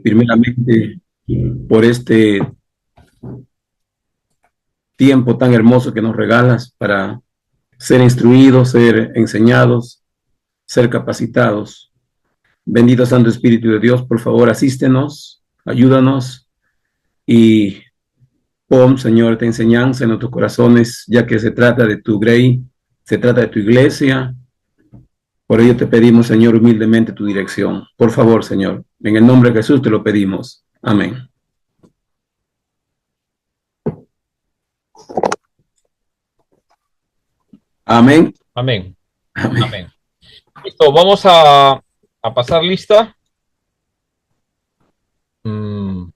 primeramente por este tiempo tan hermoso que nos regalas para ser instruidos, ser enseñados, ser capacitados. Bendito Santo Espíritu de Dios, por favor, asístenos, ayúdanos y pon, Señor, te enseñanza en nuestros corazones, ya que se trata de tu grey, se trata de tu iglesia. Por ello te pedimos, Señor, humildemente tu dirección. Por favor, Señor, en el nombre de Jesús te lo pedimos. Amén. Amén. Amén. Amén. Amén. Listo, vamos a pasar lista. Mm,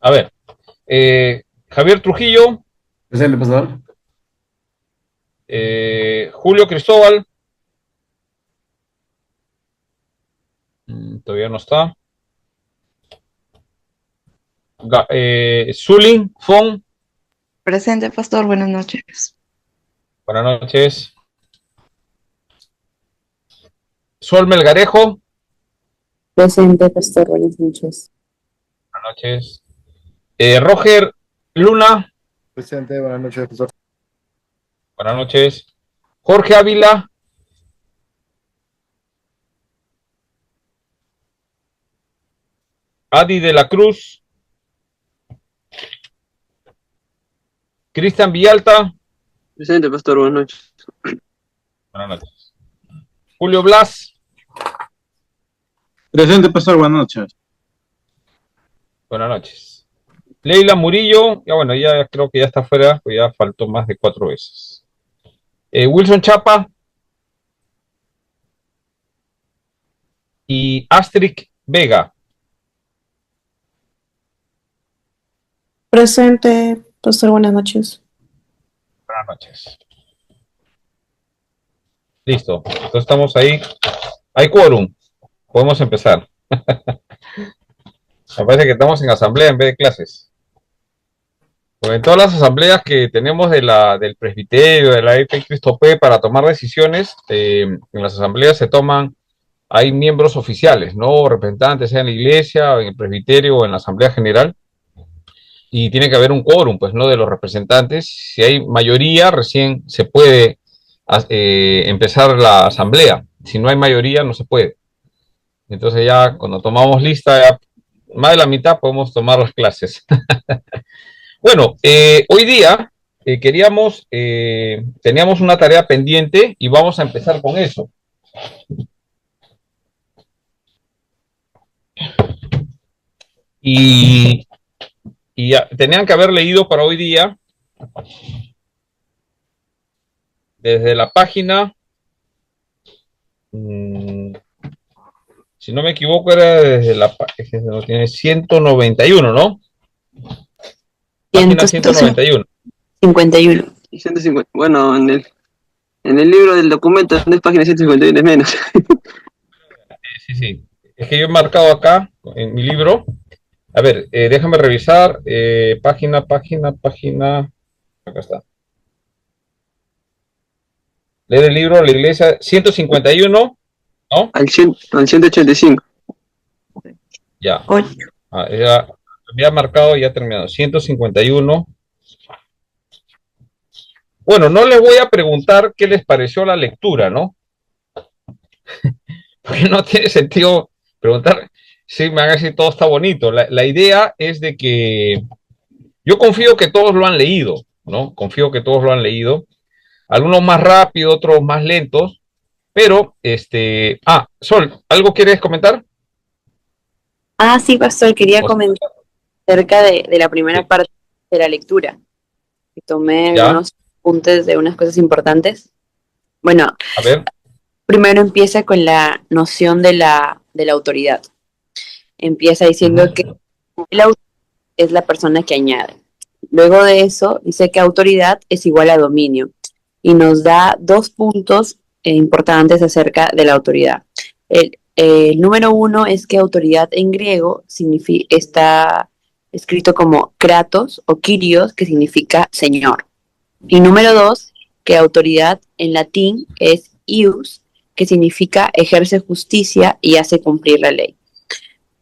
a ver, Javier Trujillo, Presente, pastor. Julio Cristóbal, todavía no está. Zulin Fon, Presente, pastor, buenas noches. buenas noches. Sol Melgarejo, Presente, pastor, buenas noches. buenas noches. Roger Luna, Presente, buenas noches, profesor. buenas noches. Jorge Ávila, Adi de la Cruz, Cristian Villalta, Presente, pastor, buenas noches. buenas noches. Julio Blas, Presente, pastor, buenas noches. buenas noches. Leila Murillo, ya bueno, ya creo que ya está fuera, pues ya faltó más de 4 veces. Wilson Chapa y Astrid Vega. Presente, pastor, buenas noches. Buenas noches. Listo, entonces estamos ahí. Hay quórum. Podemos empezar. Me parece que estamos en asamblea en vez de clases. Porque en todas las asambleas que tenemos del presbiterio, de la EP Cristo P, para tomar decisiones, en las asambleas hay miembros oficiales, ¿no? Representantes, sea en la iglesia, en el presbiterio o en la asamblea general. Y tiene que haber un quórum, pues, ¿no? De los representantes. Si hay mayoría, recién se puede empezar la asamblea. Si no hay mayoría, no se puede. Entonces ya cuando tomamos lista, ya más de la mitad podemos tomar las clases. Bueno, hoy día teníamos una tarea pendiente y vamos a empezar con eso. Y ya, tenían que haber leído para hoy día desde la página, si no me equivoco, era desde la página 191, ¿no? Página 191. 51. Y 150, bueno, en el libro del documento, en la página 151 es menos. Sí. Es que yo he marcado acá, en mi libro, A ver, déjame revisar. Página. Acá está. Leer el libro, la iglesia, 151, ¿no? Al 185. Ya. 8. Ya había marcado y ya terminado. 151. Bueno, no les voy a preguntar qué les pareció la lectura, ¿no? Porque no tiene sentido preguntar si me van a decir todo está bonito. La idea es de que yo confío que todos lo han leído, ¿no? Confío que todos lo han leído. Algunos más rápido, otros más lentos. Pero, Sol, ¿algo quieres comentar? Sí, pastor, quería O- comentar acerca de la primera Sí. parte de la lectura. Que tomé ¿Ya? algunos apuntes de unas cosas importantes. Bueno, A ver, primero empieza con la noción de la autoridad. Empieza diciendo que el autor es la persona que añade. Luego de eso, dice que autoridad es igual a dominio y nos da 2 puntos importantes acerca de la autoridad. El número 1 es que autoridad en griego está escrito como kratos o kyrios, que significa señor. Y número 2, que autoridad en latín es ius, que significa ejerce justicia y hace cumplir la ley.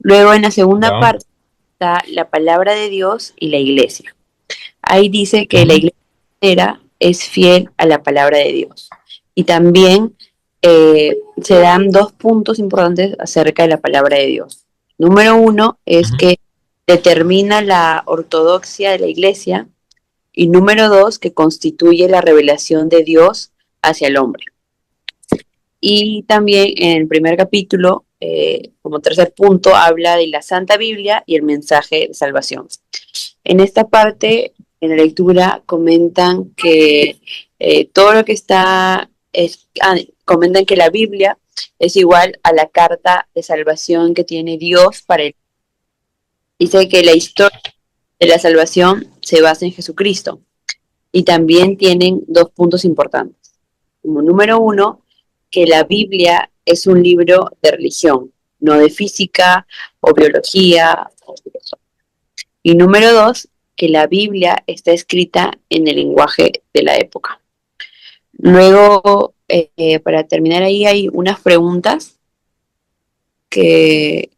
Luego en la segunda ya. parte está la palabra de Dios y la iglesia. Ahí dice que la iglesia entera es fiel a la palabra de Dios. Y también se dan 2 puntos importantes acerca de la palabra de Dios. Número 1 es que determina la ortodoxia de la iglesia. Y número 2, que constituye la revelación de Dios hacia el hombre. Y también en el primer capítulo, como tercer punto, habla de la Santa Biblia y el mensaje de salvación. En esta parte, en la lectura, comentan que todo lo que comentan que la Biblia es igual a la carta de salvación que tiene Dios para él. Dice que la historia de la salvación se basa en Jesucristo. Y también tienen 2 puntos importantes. Como número 1, que la Biblia es un libro de religión, no de física o biología o filosofía. Y número 2, que la Biblia está escrita en el lenguaje de la época. Luego, para terminar ahí, hay unas preguntas que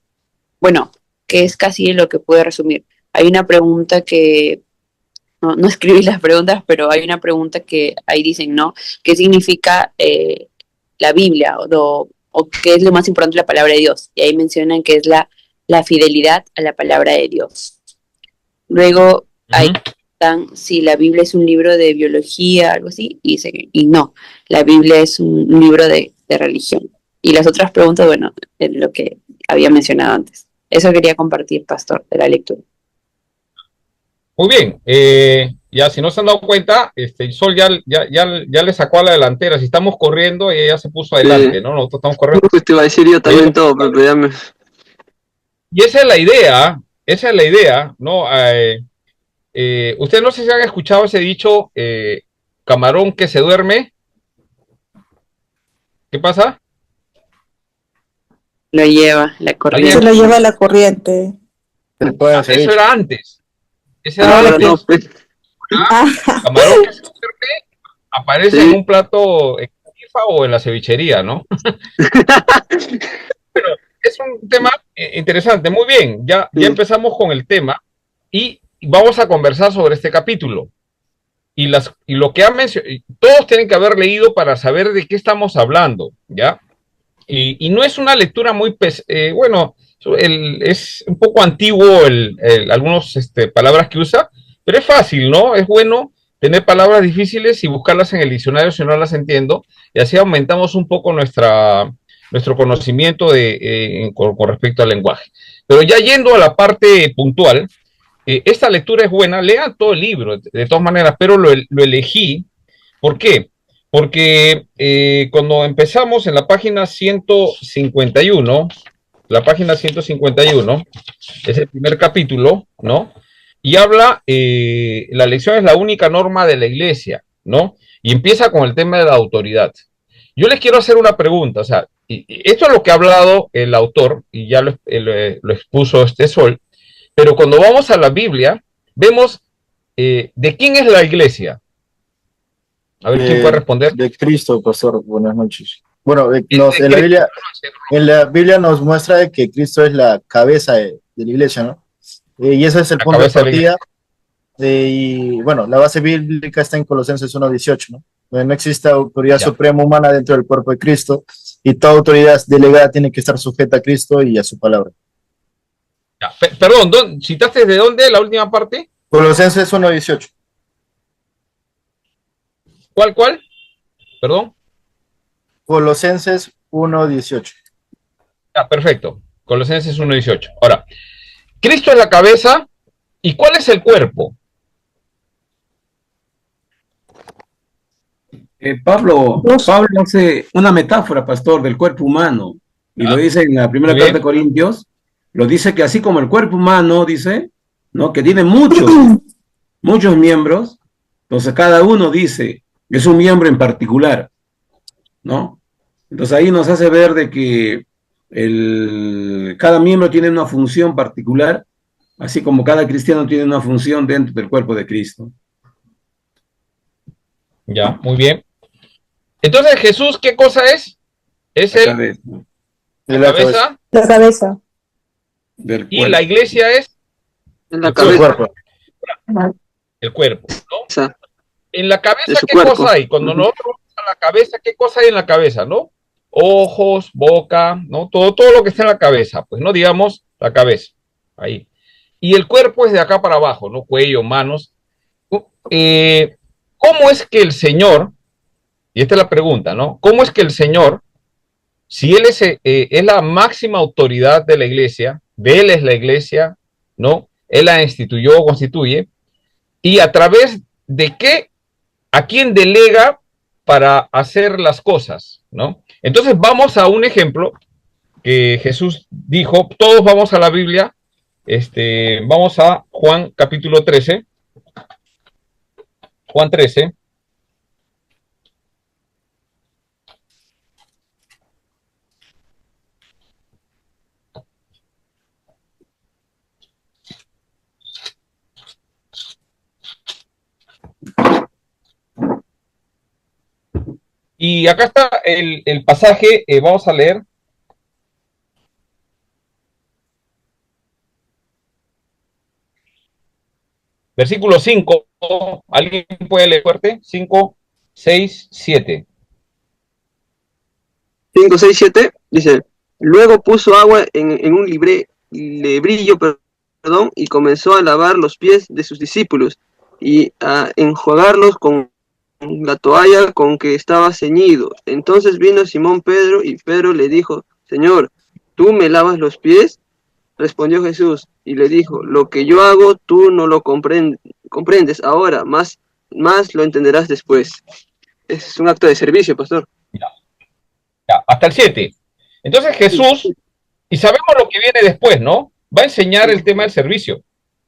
es casi lo que puede resumir. Hay una pregunta que, no escribí las preguntas, pero hay una pregunta que ahí dicen, ¿no? ¿Qué significa la Biblia? O qué es lo más importante de la palabra de Dios. Y ahí mencionan que es la fidelidad a la palabra de Dios. Luego, ahí están si la Biblia es un libro de biología, algo así, y no, la Biblia es un libro de religión. Y las otras preguntas, bueno, es lo que había mencionado antes. Eso quería compartir, pastor, de la lectura. Muy bien. Ya si no se han dado cuenta, Sol ya le sacó a la delantera. Si estamos corriendo, ella ya se puso adelante, ¿no? Nosotros estamos corriendo. Justo iba a decir yo también todo, pero ya me... Y esa es la idea, ¿no? Ustedes no sé si han escuchado ese dicho, camarón que se duerme. ¿Qué pasa? Lo lleva la corriente. Se lo lleva la corriente. Se pueden seguir. Eso era antes. Ese Ah, era no, antes. pues, Camarón que se duerme aparece Sí. en un plato en Califa o en la cevichería, ¿no? Pero es un tema interesante. Muy bien, ya Sí. empezamos con el tema y vamos a conversar sobre este capítulo. Y lo que han mencionado, todos tienen que haber leído para saber de qué estamos hablando, ¿ya? Y no es una lectura muy, bueno, es un poco antiguo algunas palabras que usa, pero es fácil, ¿no? Es bueno tener palabras difíciles y buscarlas en el diccionario si no las entiendo, y así aumentamos un poco nuestro conocimiento con respecto al lenguaje. Pero ya yendo a la parte puntual, esta lectura es buena, lean todo el libro, de todas maneras, pero lo elegí. ¿Por qué? Porque cuando empezamos en la página 151, es el primer capítulo, ¿no? Y habla, la elección es la única norma de la iglesia, ¿no? Y empieza con el tema de la autoridad. Yo les quiero hacer una pregunta, o sea, y esto es lo que ha hablado el autor, y ya lo expuso Sol, Pero cuando vamos a la Biblia, vemos de quién es la iglesia. A ver, ¿quién puede responder? De Cristo, pastor. Buenas noches. Bueno, Es en de la Cristo. Biblia nos muestra de que Cristo es la cabeza de la iglesia, ¿no? Y ese es el La punto de cabeza de la iglesia. partida. Y bueno, la base bíblica está en Colosenses 1:18, ¿no? Donde no existe autoridad Ya. suprema humana dentro del cuerpo de Cristo, y toda autoridad delegada tiene que estar sujeta a Cristo y a su palabra. Ya. Perdón, ¿citaste de dónde la última parte? Colosenses 1:18. ¿Cuál? Perdón. Colosenses 1:18. Ah, perfecto. Colosenses 1:18. Ahora, Cristo es la cabeza, ¿y cuál es el cuerpo? Pablo hace una metáfora, pastor, del cuerpo humano, y lo dice en la primera Muy bien. carta de Corintios, lo dice que así como el cuerpo humano, dice, ¿no? Que tiene muchos miembros, entonces cada uno dice, es un miembro en particular, ¿no? Entonces ahí nos hace ver de que cada miembro tiene una función particular, así como cada cristiano tiene una función dentro del cuerpo de Cristo. Ya, muy bien. Entonces, Jesús, ¿qué cosa es? Es La el, cabeza la La cabeza, La cabeza. del y cuerpo. la iglesia es En la el Su cabeza. cuerpo. el cuerpo, ¿no? En la De cabeza, su ¿qué cuerpo. cosa hay? Cuando Ujú. nosotros vamos a la cabeza, ¿qué cosa hay en la cabeza, no? Ojos, boca, ¿no? Todo lo que está en la cabeza, pues no digamos la cabeza, ahí. Y el cuerpo es de acá para abajo, ¿no? Cuello, manos. ¿Cómo es que el Señor, y esta es la pregunta, ¿no? ¿Cómo es que el Señor, si Él es la máxima autoridad de la iglesia, de Él es la iglesia, ¿no? Él la instituyó o constituye, y a través de qué, a quién delega para hacer las cosas, ¿no? Entonces vamos a un ejemplo que Jesús dijo, todos vamos a la Biblia, vamos a Juan capítulo 13, Juan 13, y acá está el pasaje, vamos a leer. Versículo 5, ¿alguien puede leer fuerte? 5, 6, 7. 5, 6, 7, dice, luego puso agua en un lebrillo, perdón, y comenzó a lavar los pies de sus discípulos y a enjuagarlos con la toalla con que estaba ceñido. Entonces vino Simón Pedro y Pedro le dijo, Señor, ¿tú me lavas los pies? Respondió Jesús y le dijo, lo que yo hago tú no lo comprendes ahora, más lo entenderás después. Es un acto de servicio, pastor. Ya, hasta el 7. Entonces Jesús, y sabemos lo que viene después, ¿no? Va a enseñar el tema del servicio,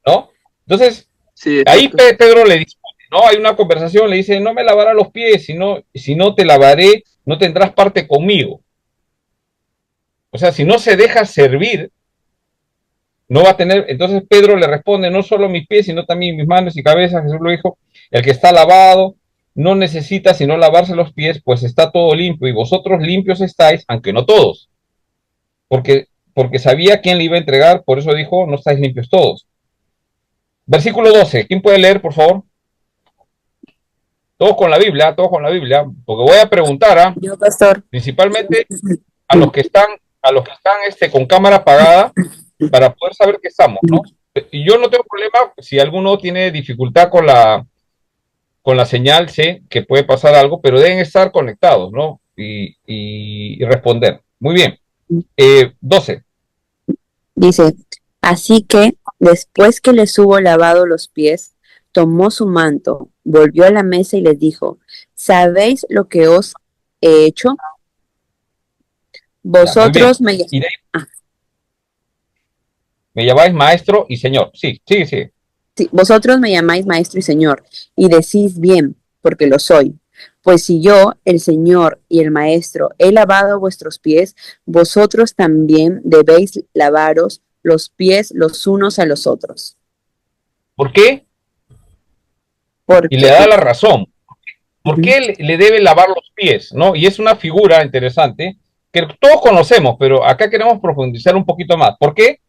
¿no? Entonces, Sí, ahí Pedro le dice, ¿no? Hay una conversación, le dice, no me lavarás los pies, si no te lavaré, no tendrás parte conmigo. O sea, si no se deja servir, no va a tener. Entonces Pedro le responde, no solo mis pies, sino también mis manos y cabeza. Jesús lo dijo, el que está lavado no necesita sino lavarse los pies, pues está todo limpio, y vosotros limpios estáis, aunque no todos. Porque sabía quién le iba a entregar, por eso dijo, no estáis limpios todos. Versículo 12, ¿quién puede leer, por favor? Todos con la Biblia, porque voy a preguntar Yo, pastor. principalmente a los que están con cámara apagada para poder saber que estamos, ¿no? Y yo no tengo problema si alguno tiene dificultad con la señal, sé que puede pasar algo, pero deben estar conectados, ¿no? Y responder. Muy bien. 12. Dice, así que después que les hubo lavado los pies, tomó su manto, volvió a la mesa y les dijo, ¿sabéis lo que os he hecho? Vosotros me... Y de ahí, me llamáis maestro y señor. Sí, sí, sí. Sí, vosotros me llamáis maestro y señor, y decís bien, porque lo soy. Pues si yo, el Señor y el Maestro, he lavado vuestros pies, vosotros también debéis lavaros los pies los unos a los otros. ¿Por qué? Porque, Y le da la razón. ¿Por qué le debe lavar los pies? ¿No? Y es una figura interesante que todos conocemos, pero acá queremos profundizar un poquito más. ¿Por qué?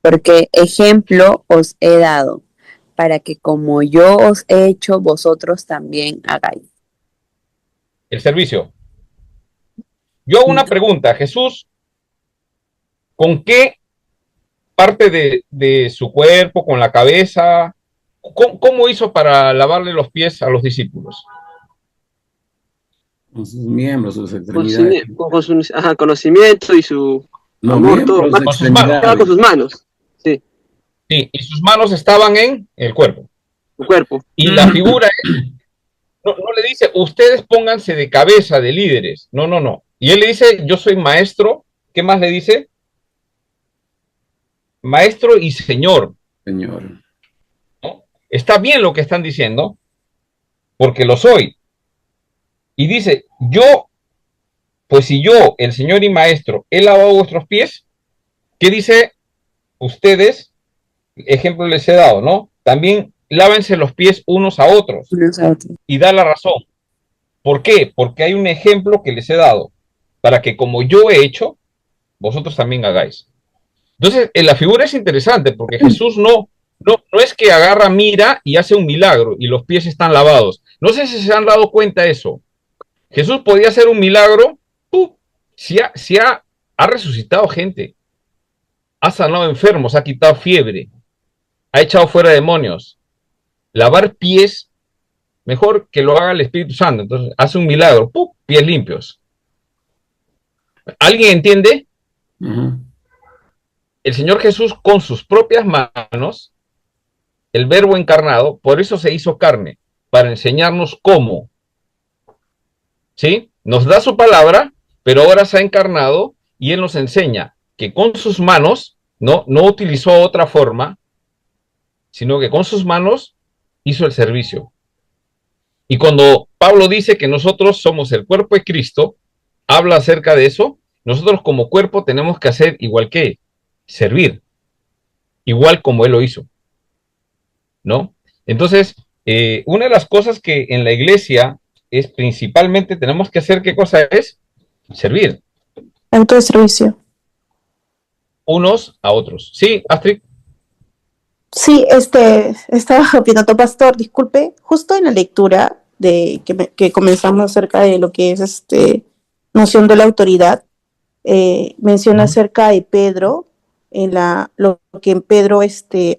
porque ejemplo os he dado, para que como yo os he hecho, vosotros también hagáis. El servicio. Yo hago una pregunta. Jesús, ¿con qué parte de su cuerpo, con la cabeza, cómo hizo para lavarle los pies a los discípulos? Con sus miembros, sus extremidades. Con su conocimiento y su No, amor, todo. miembros, Con sus manos. Con sus manos, sí, Sí, y sus manos estaban en el cuerpo. su cuerpo. Y la figura es, no le dice, ustedes pónganse de cabeza de líderes. No, no, no. Y él le dice, yo soy maestro. ¿Qué más le dice? Maestro y señor. Señor. ¿No? Está bien lo que están diciendo, porque lo soy. Y dice, yo, pues si yo, el señor y maestro, he lavado vuestros pies, ¿qué dice? Ustedes, ejemplo les he dado, ¿no? También lávense los pies unos a otros. Y da la razón. ¿Por qué? Porque hay un ejemplo que les he dado, para que como yo he hecho, vosotros también hagáis. Entonces, la figura es interesante, porque Jesús no es que agarra, mira y hace un milagro, y los pies están lavados. No sé si se han dado cuenta de eso. Jesús podía hacer un milagro, ha resucitado gente, ha sanado enfermos, ha quitado fiebre, ha echado fuera demonios. Lavar pies, mejor que lo haga el Espíritu Santo. Entonces, hace un milagro, pies limpios. ¿Alguien entiende? El Señor Jesús con sus propias manos, el Verbo encarnado, por eso se hizo carne, para enseñarnos cómo. ¿Sí? Nos da su palabra, pero ahora se ha encarnado y Él nos enseña que con sus manos, no utilizó otra forma, sino que con sus manos hizo el servicio. Y cuando Pablo dice que nosotros somos el cuerpo de Cristo, habla acerca de eso. Nosotros como cuerpo tenemos que hacer igual que Él, servir, igual como Él lo hizo, ¿no? Entonces, una de las cosas que en la iglesia es principalmente tenemos que hacer, ¿qué cosa es? Servir. Acto de servicio. Unos a otros. Sí, Astrid. Sí, estaba opinando, pastor, disculpe, justo en la lectura de que comenzamos acerca de lo que es noción de la autoridad, menciona acerca de Pedro, lo que en Pedro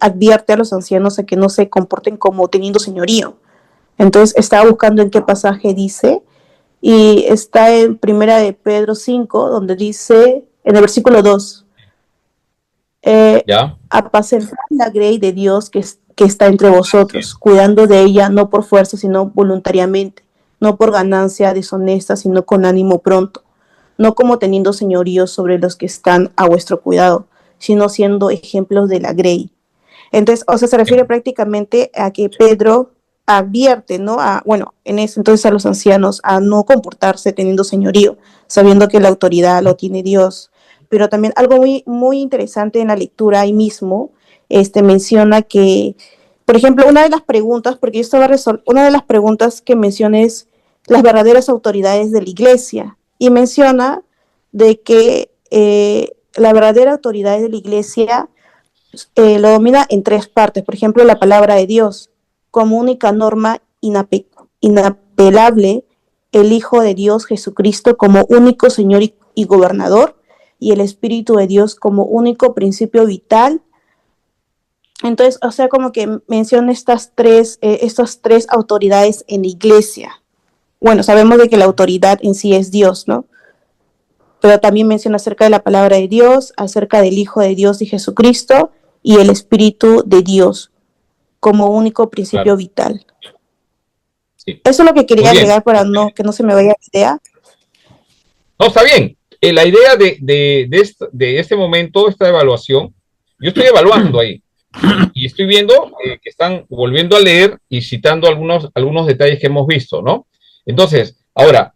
advierte a los ancianos a que no se comporten como teniendo señorío. Entonces estaba buscando en qué pasaje dice, y está en primera de Pedro 5, donde dice, en el versículo 2, apacentad la grey de Dios que está entre vosotros, cuidando de ella no por fuerza, sino voluntariamente, no por ganancia deshonesta, sino con ánimo pronto, no como teniendo señorío sobre los que están a vuestro cuidado, sino siendo ejemplos de la grey. Entonces, o sea, se refiere prácticamente a que Pedro advierte, ¿no? En ese entonces a los ancianos a no comportarse teniendo señorío, sabiendo que la autoridad lo tiene Dios. Pero también algo muy, muy interesante en la lectura ahí mismo, menciona que, por ejemplo, una de las preguntas, porque yo estaba una de las preguntas que menciona es las verdaderas autoridades de la iglesia, y menciona de que la verdadera autoridad de la iglesia lo domina en tres partes. Por ejemplo, la palabra de Dios como única norma inapelable, el Hijo de Dios Jesucristo como único Señor y gobernador, y el Espíritu de Dios como único principio vital. Entonces, o sea, como que menciona estas tres autoridades en la iglesia. Bueno, sabemos de que la autoridad en sí es Dios, ¿no? Pero también menciona acerca de la palabra de Dios, acerca del Hijo de Dios y Jesucristo, y el Espíritu de Dios como único principio vital. Sí. Eso es lo que quería agregar para que no se me vaya la idea. No, está bien. La idea de este momento, esta evaluación, yo estoy evaluando ahí y estoy viendo que están volviendo a leer y citando algunos detalles que hemos visto, ¿no? Entonces, ahora,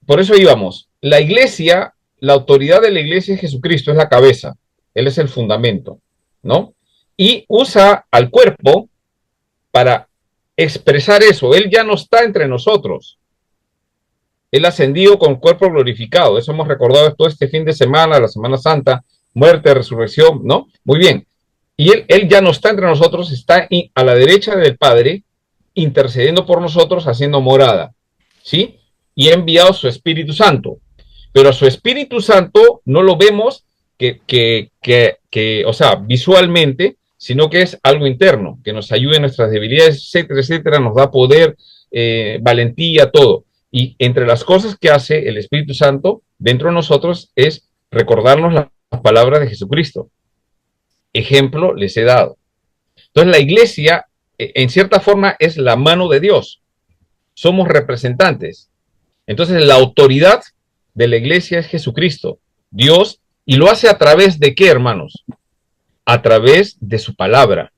por eso íbamos. La iglesia la autoridad de la iglesia es Jesucristo, es la cabeza, Él es el fundamento, ¿no? Y usa al cuerpo para expresar eso. Él ya no está entre nosotros. Él ascendió con cuerpo glorificado. Eso hemos recordado todo este fin de semana, la Semana Santa, muerte, resurrección, ¿no? Muy bien. Y él ya no está entre nosotros, está a la derecha del Padre, intercediendo por nosotros, haciendo morada, ¿sí? Y ha enviado su Espíritu Santo. Pero a su Espíritu Santo no lo vemos o sea, visualmente, sino que es algo interno, que nos ayuda en nuestras debilidades, etcétera, etcétera, nos da poder, valentía, todo. Y entre las cosas que hace el Espíritu Santo dentro de nosotros es recordarnos las palabras de Jesucristo. Ejemplo les he dado. Entonces la iglesia, en cierta forma, es la mano de Dios. Somos representantes. Entonces la autoridad de la iglesia es Jesucristo, Dios, y lo hace a través de ¿qué, hermanos? A través de su palabra.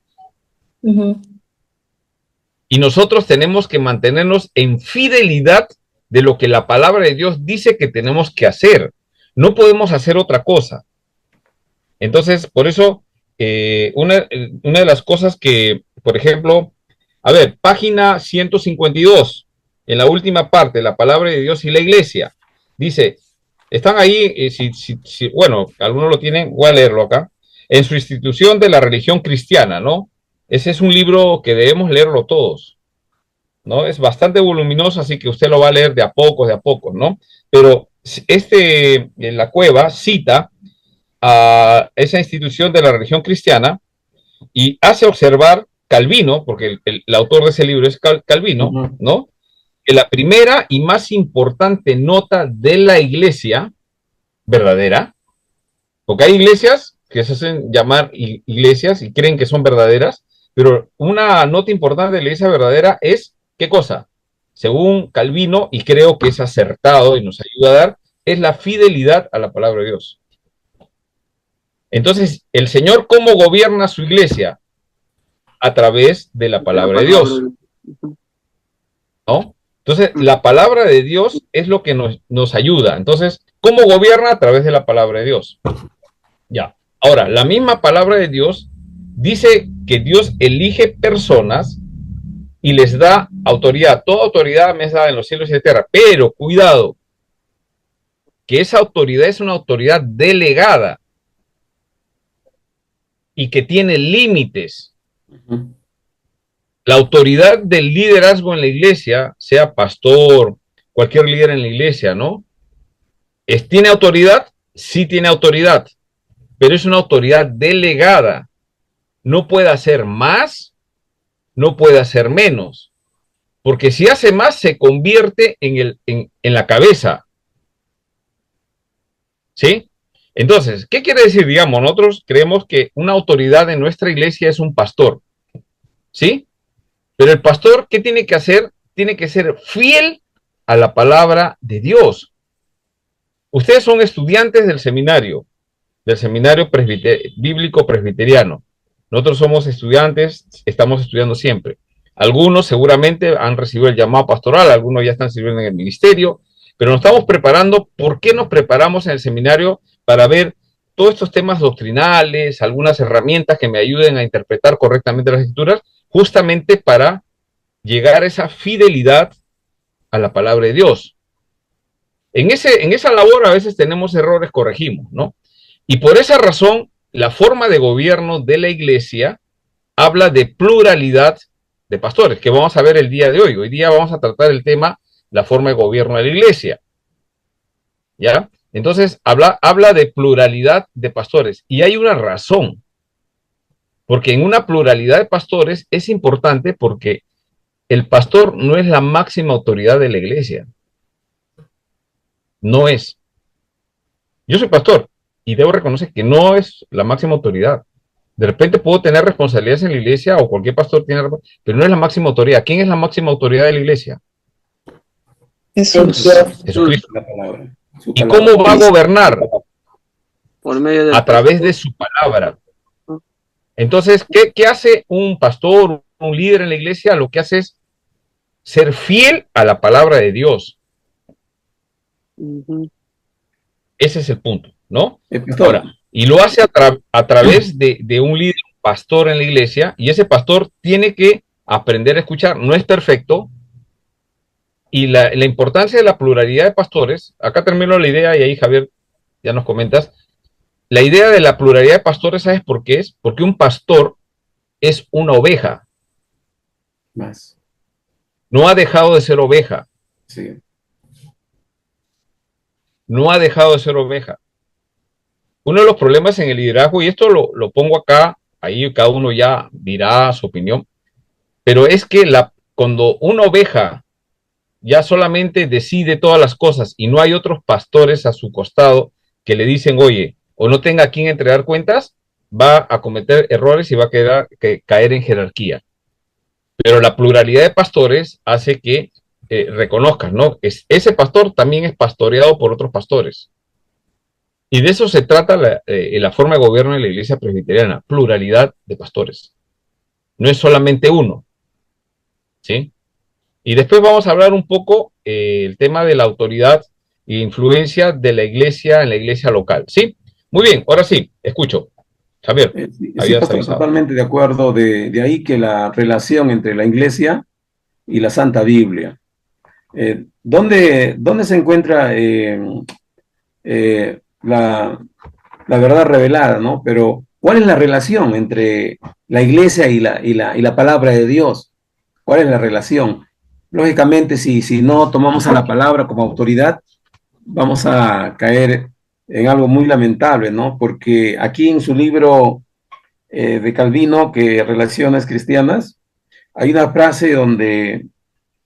Y nosotros tenemos que mantenernos en fidelidad de lo que la palabra de Dios dice que tenemos que hacer. No podemos hacer otra cosa. Entonces, por eso, una de las cosas que, por ejemplo, a ver, página 152, en la última parte, la palabra de Dios y la iglesia, dice, están ahí, bueno, algunos lo tienen, voy a leerlo acá, en su institución de la religión cristiana, ¿no? Ese es un libro que debemos leerlo todos, ¿no? Es bastante voluminoso, así que usted lo va a leer de a pocos, ¿no? Pero en la cueva cita a esa institución de la religión cristiana y hace observar Calvino, porque el autor de ese libro es Calvino, ¿no? Que la primera y más importante nota de la iglesia verdadera, porque hay iglesias que se hacen llamar iglesias y creen que son verdaderas, pero una nota importante de la iglesia verdadera es, ¿qué cosa? Según Calvino, y creo que es acertado y nos ayuda a dar, es la fidelidad a la palabra de Dios. Entonces, el Señor, ¿cómo gobierna su iglesia? A través de la palabra de Dios, ¿no? Entonces, la palabra de Dios es lo que nos ayuda. Entonces, ¿cómo gobierna? A través de la palabra de Dios. Ya. Ahora, la misma palabra de Dios dice que Dios elige personas y les da autoridad. Toda autoridad me es dada en los cielos y en la tierra. Pero, cuidado, que esa autoridad es una autoridad delegada y que tiene límites. La autoridad del liderazgo en la iglesia, sea pastor, cualquier líder en la iglesia, ¿no? ¿Tiene autoridad? Sí tiene autoridad, pero es una autoridad delegada. No puede hacer más, no puede hacer menos, porque si hace más se convierte en la cabeza. ¿Sí? Entonces, ¿qué quiere decir? Digamos, nosotros creemos que una autoridad en nuestra iglesia es un pastor, ¿sí? Pero el pastor, ¿qué tiene que hacer? Tiene que ser fiel a la palabra de Dios. Ustedes son estudiantes del seminario bíblico presbiteriano. Nosotros somos estudiantes, estamos estudiando siempre. Algunos seguramente han recibido el llamado pastoral, algunos ya están sirviendo en el ministerio, pero nos estamos preparando. ¿Por qué nos preparamos en el seminario? Para ver todos estos temas doctrinales, algunas herramientas que me ayuden a interpretar correctamente las escrituras, justamente para llegar a esa fidelidad a la palabra de Dios. En esa labor a veces tenemos errores, corregimos, ¿no? Y por esa razón, la forma de gobierno de la iglesia habla de pluralidad de pastores, que vamos a ver el día de hoy. Hoy día vamos a tratar el tema, la forma de gobierno de la iglesia. ¿Ya? Entonces, habla de pluralidad de pastores. Y hay una razón. Porque en una pluralidad de pastores es importante porque el pastor no es la máxima autoridad de la iglesia. No es. Yo soy pastor y debo reconocer que no es la máxima autoridad. De repente puedo tener responsabilidades en la iglesia o cualquier pastor tiene, pero no es la máxima autoridad. ¿Quién es la máxima autoridad de la iglesia? Jesús. Jesucristo. La palabra. ¿Y cómo va a gobernar? Por medio de a través de su palabra. Entonces, ¿qué hace un pastor, un líder en la iglesia? Lo que hace es ser fiel a la palabra de Dios. Ese es el punto, ¿no? Pastor, Ahora, y lo hace a través de un líder, un pastor en la iglesia, y ese pastor tiene que aprender a escuchar. No es perfecto, y la importancia de la pluralidad de pastores, acá termino la idea y ahí Javier ya nos comentas, la idea de la pluralidad de pastores, ¿sabes por qué es? Porque un pastor es una oveja, más. no ha dejado de ser oveja, Sí. no ha dejado de ser oveja. Uno de los problemas en el liderazgo, y esto lo pongo acá, ahí cada uno ya dirá su opinión, pero es que cuando una oveja ya solamente decide todas las cosas y no hay otros pastores a su costado que le dicen, oye, o no tenga a quien entregar cuentas, va a cometer errores y va a caer en jerarquía. Pero la pluralidad de pastores hace que reconozcas, ¿no? Ese pastor también es pastoreado por otros pastores. Y de eso se trata la forma de gobierno de la iglesia presbiteriana, pluralidad de pastores. No es solamente uno, ¿sí? Y después vamos a hablar un poco el tema de la autoridad e influencia de la iglesia en la iglesia local, ¿sí? Muy bien, ahora sí, escucho. Javier, Sí, habías pastor, avisado. totalmente de acuerdo. De ahí que la relación entre la iglesia y la Santa Biblia. ¿Dónde se encuentra la verdad revelada, ¿no? Pero, ¿cuál es la relación entre la iglesia y la palabra de Dios? ¿Cuál es la relación? Lógicamente, si no tomamos a la palabra como autoridad, vamos a caer en algo muy lamentable, ¿no? Porque aquí en su libro de Calvino, que Relaciones Cristianas, hay una frase donde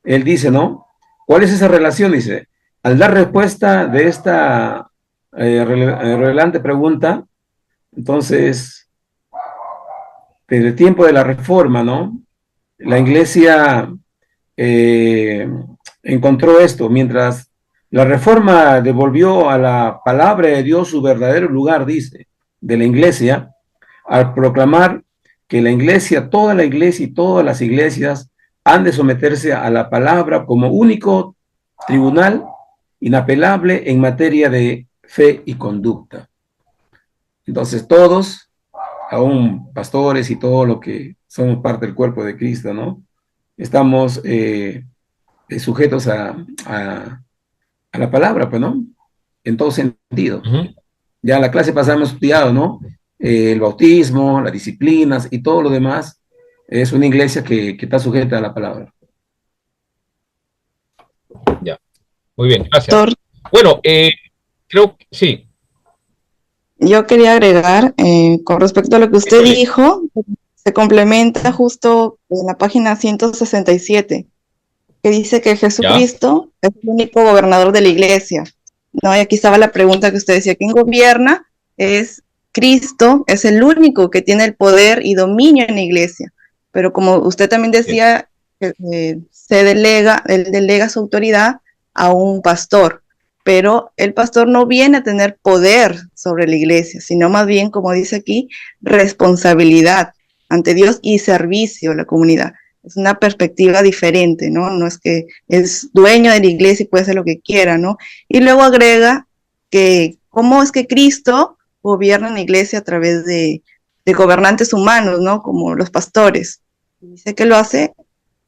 él dice, ¿no? ¿Cuál es esa relación? Dice, al dar respuesta de esta relevante pregunta, entonces, desde el tiempo de la Reforma, ¿no? La iglesia eh, encontró esto, mientras la Reforma devolvió a la palabra de Dios su verdadero lugar, dice, de la iglesia, al proclamar que la iglesia, toda la iglesia y todas las iglesias han de someterse a la palabra como único tribunal inapelable en materia de fe y conducta. Entonces todos, aún pastores y todo lo que somos parte del cuerpo de Cristo, ¿no? Estamos sujetos a la palabra, pues, ¿no? En todo sentido. Ya la clase pasada hemos estudiado, ¿no? El bautismo, las disciplinas y todo lo demás es una iglesia que está sujeta a la palabra. Ya, muy bien, gracias. Doctor, Bueno, creo que sí. yo quería agregar, con respecto a lo que usted dijo, se complementa justo en la página 167, que dice que Jesucristo es el único gobernador de la iglesia, ¿no? Y aquí estaba la pregunta que usted decía, ¿quién gobierna? Es Cristo, es el único que tiene el poder y dominio en la iglesia. Pero como usted también decía, él delega su autoridad a un pastor, pero el pastor no viene a tener poder sobre la iglesia, sino más bien, como dice aquí, responsabilidad ante Dios y servicio a la comunidad. Es una perspectiva diferente, ¿no? No es que es dueño de la iglesia y puede hacer lo que quiera, ¿no? Y luego agrega que cómo es que Cristo gobierna en la iglesia a través de gobernantes humanos, ¿no? Como los pastores. Dice que lo hace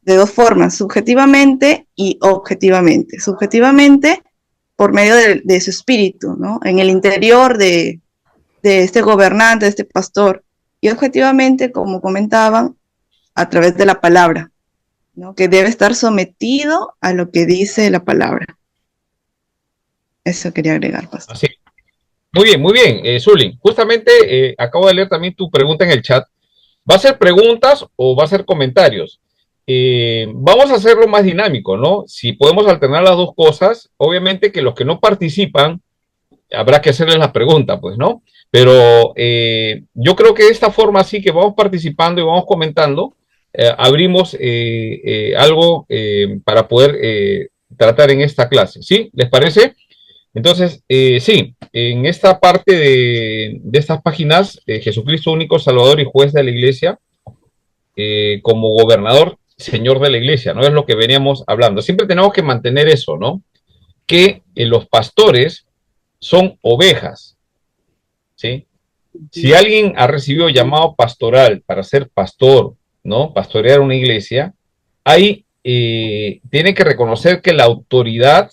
de dos formas, subjetivamente y objetivamente. Subjetivamente, por medio de su espíritu, ¿no? En el interior de este gobernante, de este pastor. Y objetivamente, como comentaban, a través de la palabra, ¿no? Que debe estar sometido a lo que dice la palabra. Eso quería agregar, pastor. Así. Muy bien, Zulin. Justamente acabo de leer también tu pregunta en el chat. ¿Va a ser preguntas o va a ser comentarios? Vamos a hacerlo más dinámico, ¿no? Si podemos alternar las dos cosas, obviamente que los que no participan, habrá que hacerles la pregunta, pues, ¿no? Pero yo creo que de esta forma sí que vamos participando y vamos comentando, abrimos algo para poder tratar en esta clase, ¿sí? ¿Les parece? Entonces, sí, en esta parte de estas páginas, Jesucristo único Salvador y juez de la iglesia, como gobernador, señor de la iglesia, ¿no? Es lo que veníamos hablando. Siempre tenemos que mantener eso, ¿no? Que los pastores son ovejas, ¿sí? Si alguien ha recibido llamado pastoral para ser pastor, ¿no? Pastorear una iglesia, ahí tiene que reconocer que la autoridad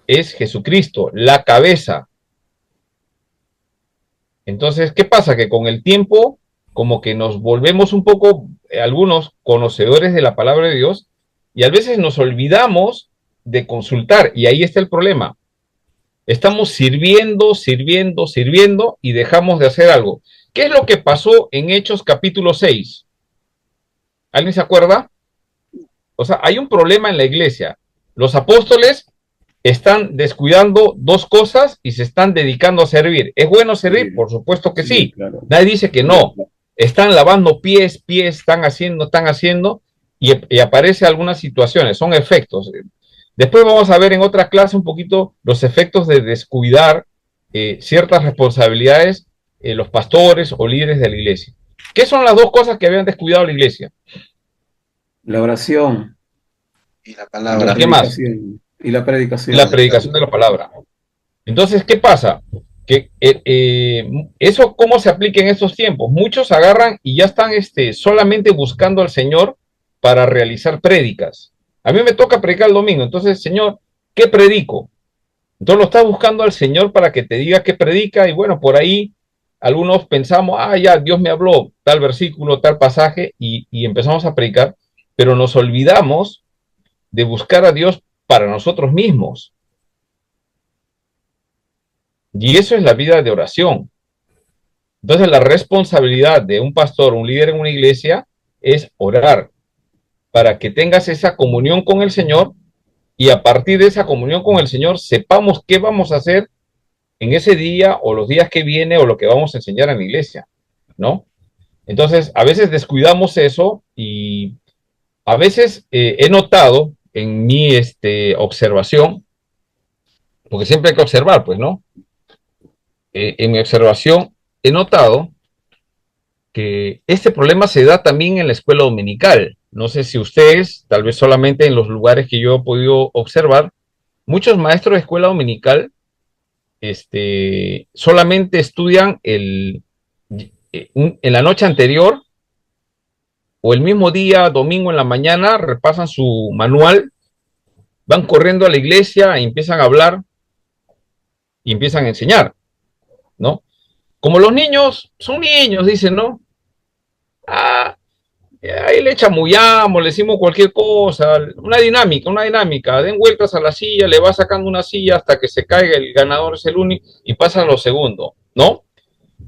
es Jesucristo, la cabeza. Entonces, ¿qué pasa? Que con el tiempo, como que nos volvemos un poco, algunos conocedores de la palabra de Dios, y a veces nos olvidamos de consultar, y ahí está el problema. Estamos sirviendo, sirviendo, sirviendo, y dejamos de hacer algo. ¿Qué es lo que pasó en Hechos capítulo 6? ¿Alguien se acuerda? O sea, hay un problema en la iglesia. Los apóstoles están descuidando dos cosas y se están dedicando a servir. ¿Es bueno servir? Por supuesto que sí. Claro. Nadie dice que no. Están lavando pies, están haciendo, y aparecen algunas situaciones, son efectos. Después vamos a ver en otra clase un poquito los efectos de descuidar ciertas responsabilidades los pastores o líderes de la iglesia. ¿Qué son las dos cosas que habían descuidado la iglesia? La oración. Y la palabra. ¿Qué más? Y la predicación. La predicación de la palabra. Entonces, ¿qué pasa? Que eso, ¿cómo se aplica en estos tiempos? Muchos agarran y ya están solamente buscando al Señor para realizar prédicas. A mí me toca predicar el domingo, entonces, Señor, ¿qué predico? Entonces lo estás buscando al Señor para que te diga qué predica, y bueno, por ahí algunos pensamos, ya, Dios me habló tal versículo, tal pasaje, y empezamos a predicar, pero nos olvidamos de buscar a Dios para nosotros mismos. Y eso es la vida de oración. Entonces la responsabilidad de un pastor, un líder en una iglesia, es orar para que tengas esa comunión con el Señor, y a partir de esa comunión con el Señor sepamos qué vamos a hacer en ese día o los días que viene o lo que vamos a enseñar en la iglesia, ¿no? Entonces a veces descuidamos eso, y a veces he notado en mi observación, porque siempre hay que observar, pues, ¿no? En mi observación he notado que este problema se da también en la escuela dominical. No sé si ustedes, tal vez solamente en los lugares que yo he podido observar, muchos maestros de escuela dominical solamente estudian en la noche anterior o el mismo día, domingo en la mañana, repasan su manual, van corriendo a la iglesia y empiezan a hablar y empiezan a enseñar, ¿no? Como los niños, son niños, dicen, ¿no? Ahí le chamullamos, le decimos cualquier cosa, una dinámica, den vueltas a la silla, le va sacando una silla hasta que se caiga, el ganador es el único, y pasan los segundos, ¿no?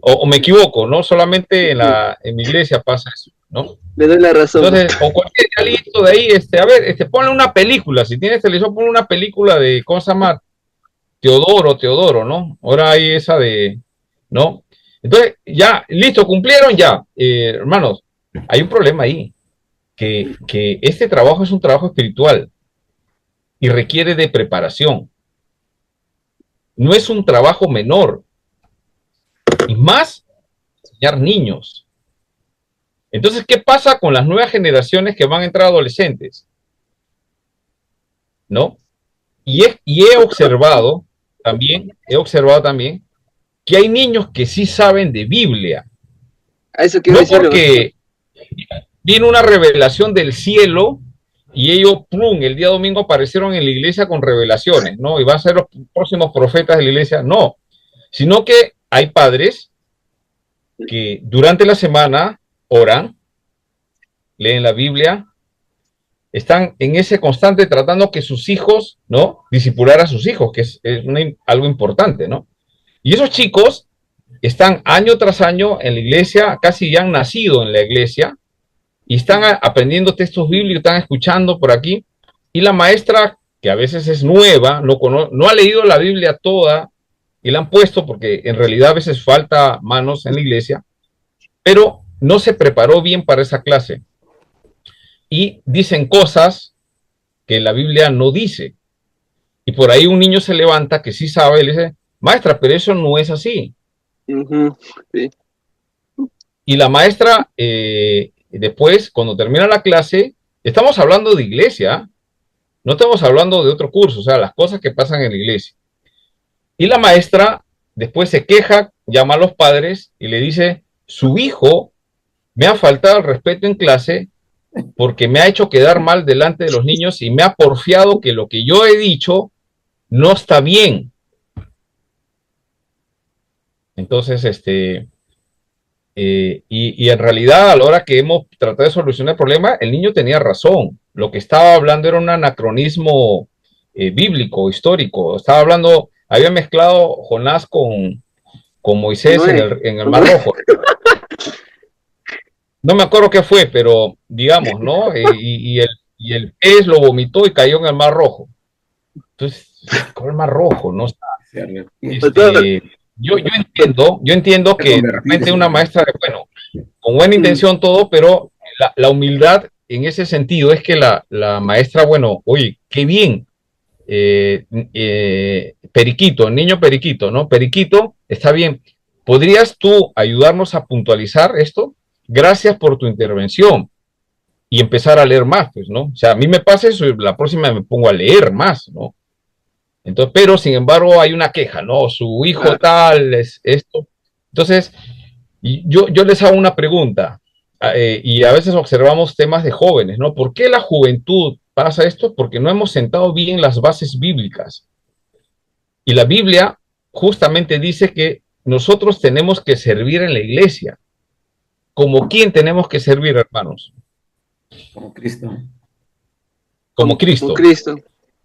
O me equivoco, ¿no? Solamente en mi iglesia pasa eso, ¿no? Le doy la razón. Entonces, o cualquier listo de ahí, a ver, ponle una película, si tienes televisor, ponle una película de, ¿cómo se llama? Teodoro, ¿no? Ahora hay esa de, ¿no? Entonces, ya, listo, cumplieron ya. Hermanos, hay un problema ahí, que este trabajo es un trabajo espiritual y requiere de preparación. No es un trabajo menor, y más enseñar niños. Entonces, ¿qué pasa con las nuevas generaciones que van a entrar adolescentes? ¿No? Y he observado también que hay niños que sí saben de Biblia. No porque viene una revelación del cielo y ellos, plum, el día domingo aparecieron en la iglesia con revelaciones, ¿no? Y van a ser los próximos profetas de la iglesia. No, sino que hay padres que durante la semana oran, leen la Biblia, están en ese constante tratando que sus hijos, ¿no? Discipular a sus hijos, que es algo importante, ¿no? Y esos chicos están año tras año en la iglesia, casi ya han nacido en la iglesia, y están aprendiendo textos bíblicos, están escuchando por aquí, y la maestra, que a veces es nueva, no ha leído la Biblia toda, y la han puesto porque en realidad a veces falta manos en la iglesia, pero no se preparó bien para esa clase. Y dicen cosas que la Biblia no dice. Y por ahí un niño se levanta que sí sabe y le dice, maestra, pero eso no es así. Sí. Y la maestra, después, cuando termina la clase, estamos hablando de iglesia, no estamos hablando de otro curso, o sea, las cosas que pasan en la iglesia. Y la maestra después se queja, llama a los padres y le dice, su hijo me ha faltado el respeto en clase porque me ha hecho quedar mal delante de los niños y me ha porfiado que lo que yo he dicho no está bien. Entonces, y en realidad, a la hora que hemos tratado de solucionar el problema, el niño tenía razón. Lo que estaba hablando era un anacronismo bíblico, histórico. Estaba hablando, había mezclado Jonás con Moisés en el Mar Rojo. No me acuerdo qué fue, pero digamos, ¿no? Y el pez lo vomitó y cayó en el Mar Rojo. Entonces, con el Mar Rojo, ¿no? Yo entiendo que de repente una maestra, bueno, con buena intención todo, pero la humildad en ese sentido es que la maestra, bueno, oye, qué bien, Periquito, niño Periquito, ¿no? Periquito, está bien. ¿Podrías tú ayudarnos a puntualizar esto? Gracias por tu intervención. Y empezar a leer más, pues, ¿no? O sea, a mí me pasa eso y la próxima me pongo a leer más, ¿no? Entonces, pero sin embargo hay una queja, ¿no? Su hijo tal, es esto. Entonces, yo les hago una pregunta, y a veces observamos temas de jóvenes, ¿no? ¿Por qué la juventud pasa esto? Porque no hemos sentado bien las bases bíblicas. Y la Biblia justamente dice que nosotros tenemos que servir en la iglesia. ¿Como quién tenemos que servir, hermanos? Como Cristo. Como Cristo. Como Cristo.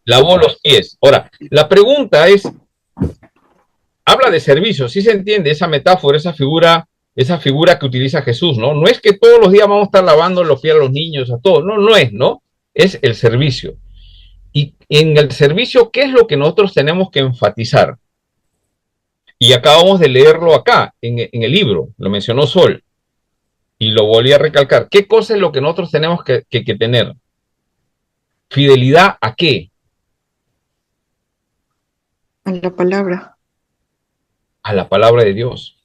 Lavó los pies. Ahora, la pregunta es, habla de servicio, ¿sí se entiende esa metáfora, esa figura que utiliza Jesús, ¿no? No es que todos los días vamos a estar lavando los pies a los niños, a todos, no, no es, ¿no? Es el servicio. Y en el servicio, ¿qué es lo que nosotros tenemos que enfatizar? Y acabamos de leerlo acá, en el libro, lo mencionó Sol, y lo volví a recalcar. ¿Qué cosa es lo que nosotros tenemos que tener? ¿Fidelidad a qué? A la palabra. A la palabra de Dios.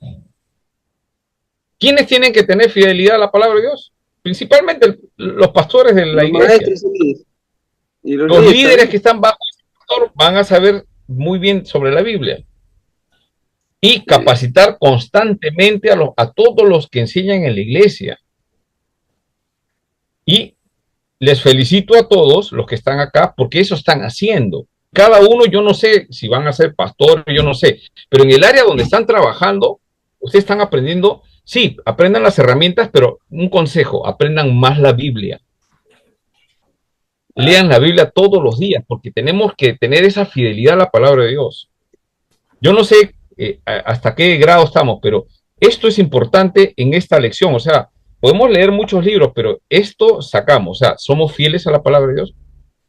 ¿Quiénes tienen que tener fidelidad a la palabra de Dios? Principalmente los pastores de la iglesia. Y los líderes que están bajo ese pastor van a saber muy bien sobre la Biblia. Y capacitar constantemente a todos los que enseñan en la iglesia. Y les felicito a todos los que están acá porque eso están haciendo. Cada uno, yo no sé si van a ser pastores, yo no sé, pero en el área donde están trabajando, ustedes están aprendiendo, sí, aprendan las herramientas, pero un consejo, aprendan más la Biblia. Lean la Biblia todos los días, porque tenemos que tener esa fidelidad a la palabra de Dios. Yo no sé hasta qué grado estamos, pero esto es importante en esta lección. O sea, podemos leer muchos libros, pero esto sacamos, o sea, somos fieles a la palabra de Dios.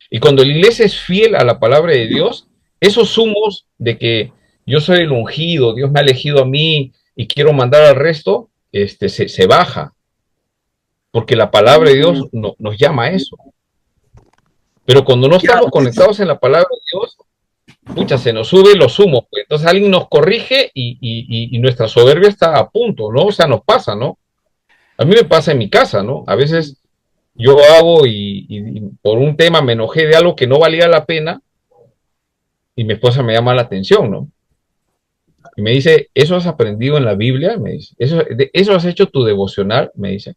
Y cuando la iglesia es fiel a la palabra de Dios, esos humos de que yo soy el ungido, Dios me ha elegido a mí y quiero mandar al resto, se baja. Porque la palabra de Dios nos llama a eso. Pero cuando no estamos conectados en la palabra de Dios, pucha, se nos sube los humos. Pues. Entonces alguien nos corrige y nuestra soberbia está a punto, ¿no? O sea, nos pasa, ¿no? A mí me pasa en mi casa, ¿no? A veces yo hago y por un tema me enojé de algo que no valía la pena y mi esposa me llama la atención, ¿no? Y me dice, ¿eso has aprendido en la Biblia? Me dice, ¿eso has hecho tu devocional? Me dice.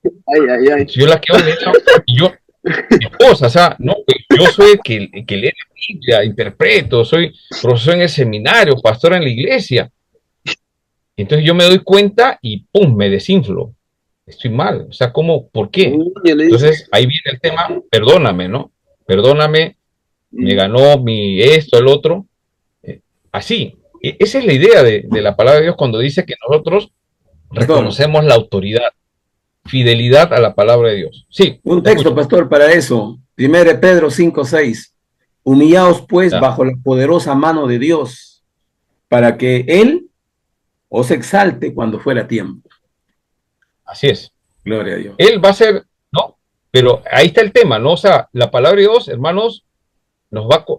Ay, ay, ay. Yo la quedo de hecho, y yo, mi esposa, o sea, no, yo soy el que lee la Biblia, interpreto, soy profesor en el seminario, pastor en la iglesia. Entonces yo me doy cuenta y ¡pum! Me desinflo. Estoy mal. O sea, ¿cómo? ¿Por qué? Entonces ahí viene el tema, perdóname, ¿no? Perdóname, me ganó mi esto, el otro. Así. Esa es la idea de la palabra de Dios cuando dice que nosotros reconocemos la autoridad, fidelidad a la palabra de Dios. Sí. Un texto, pastor, para eso. 1 Pedro 5:6. Humillaos pues bajo la poderosa mano de Dios, para que Él os exalte cuando fuera tiempo. Así es. Gloria a Dios. Él va a ser, ¿no? Pero ahí está el tema, ¿no? O sea, la palabra de Dios, hermanos,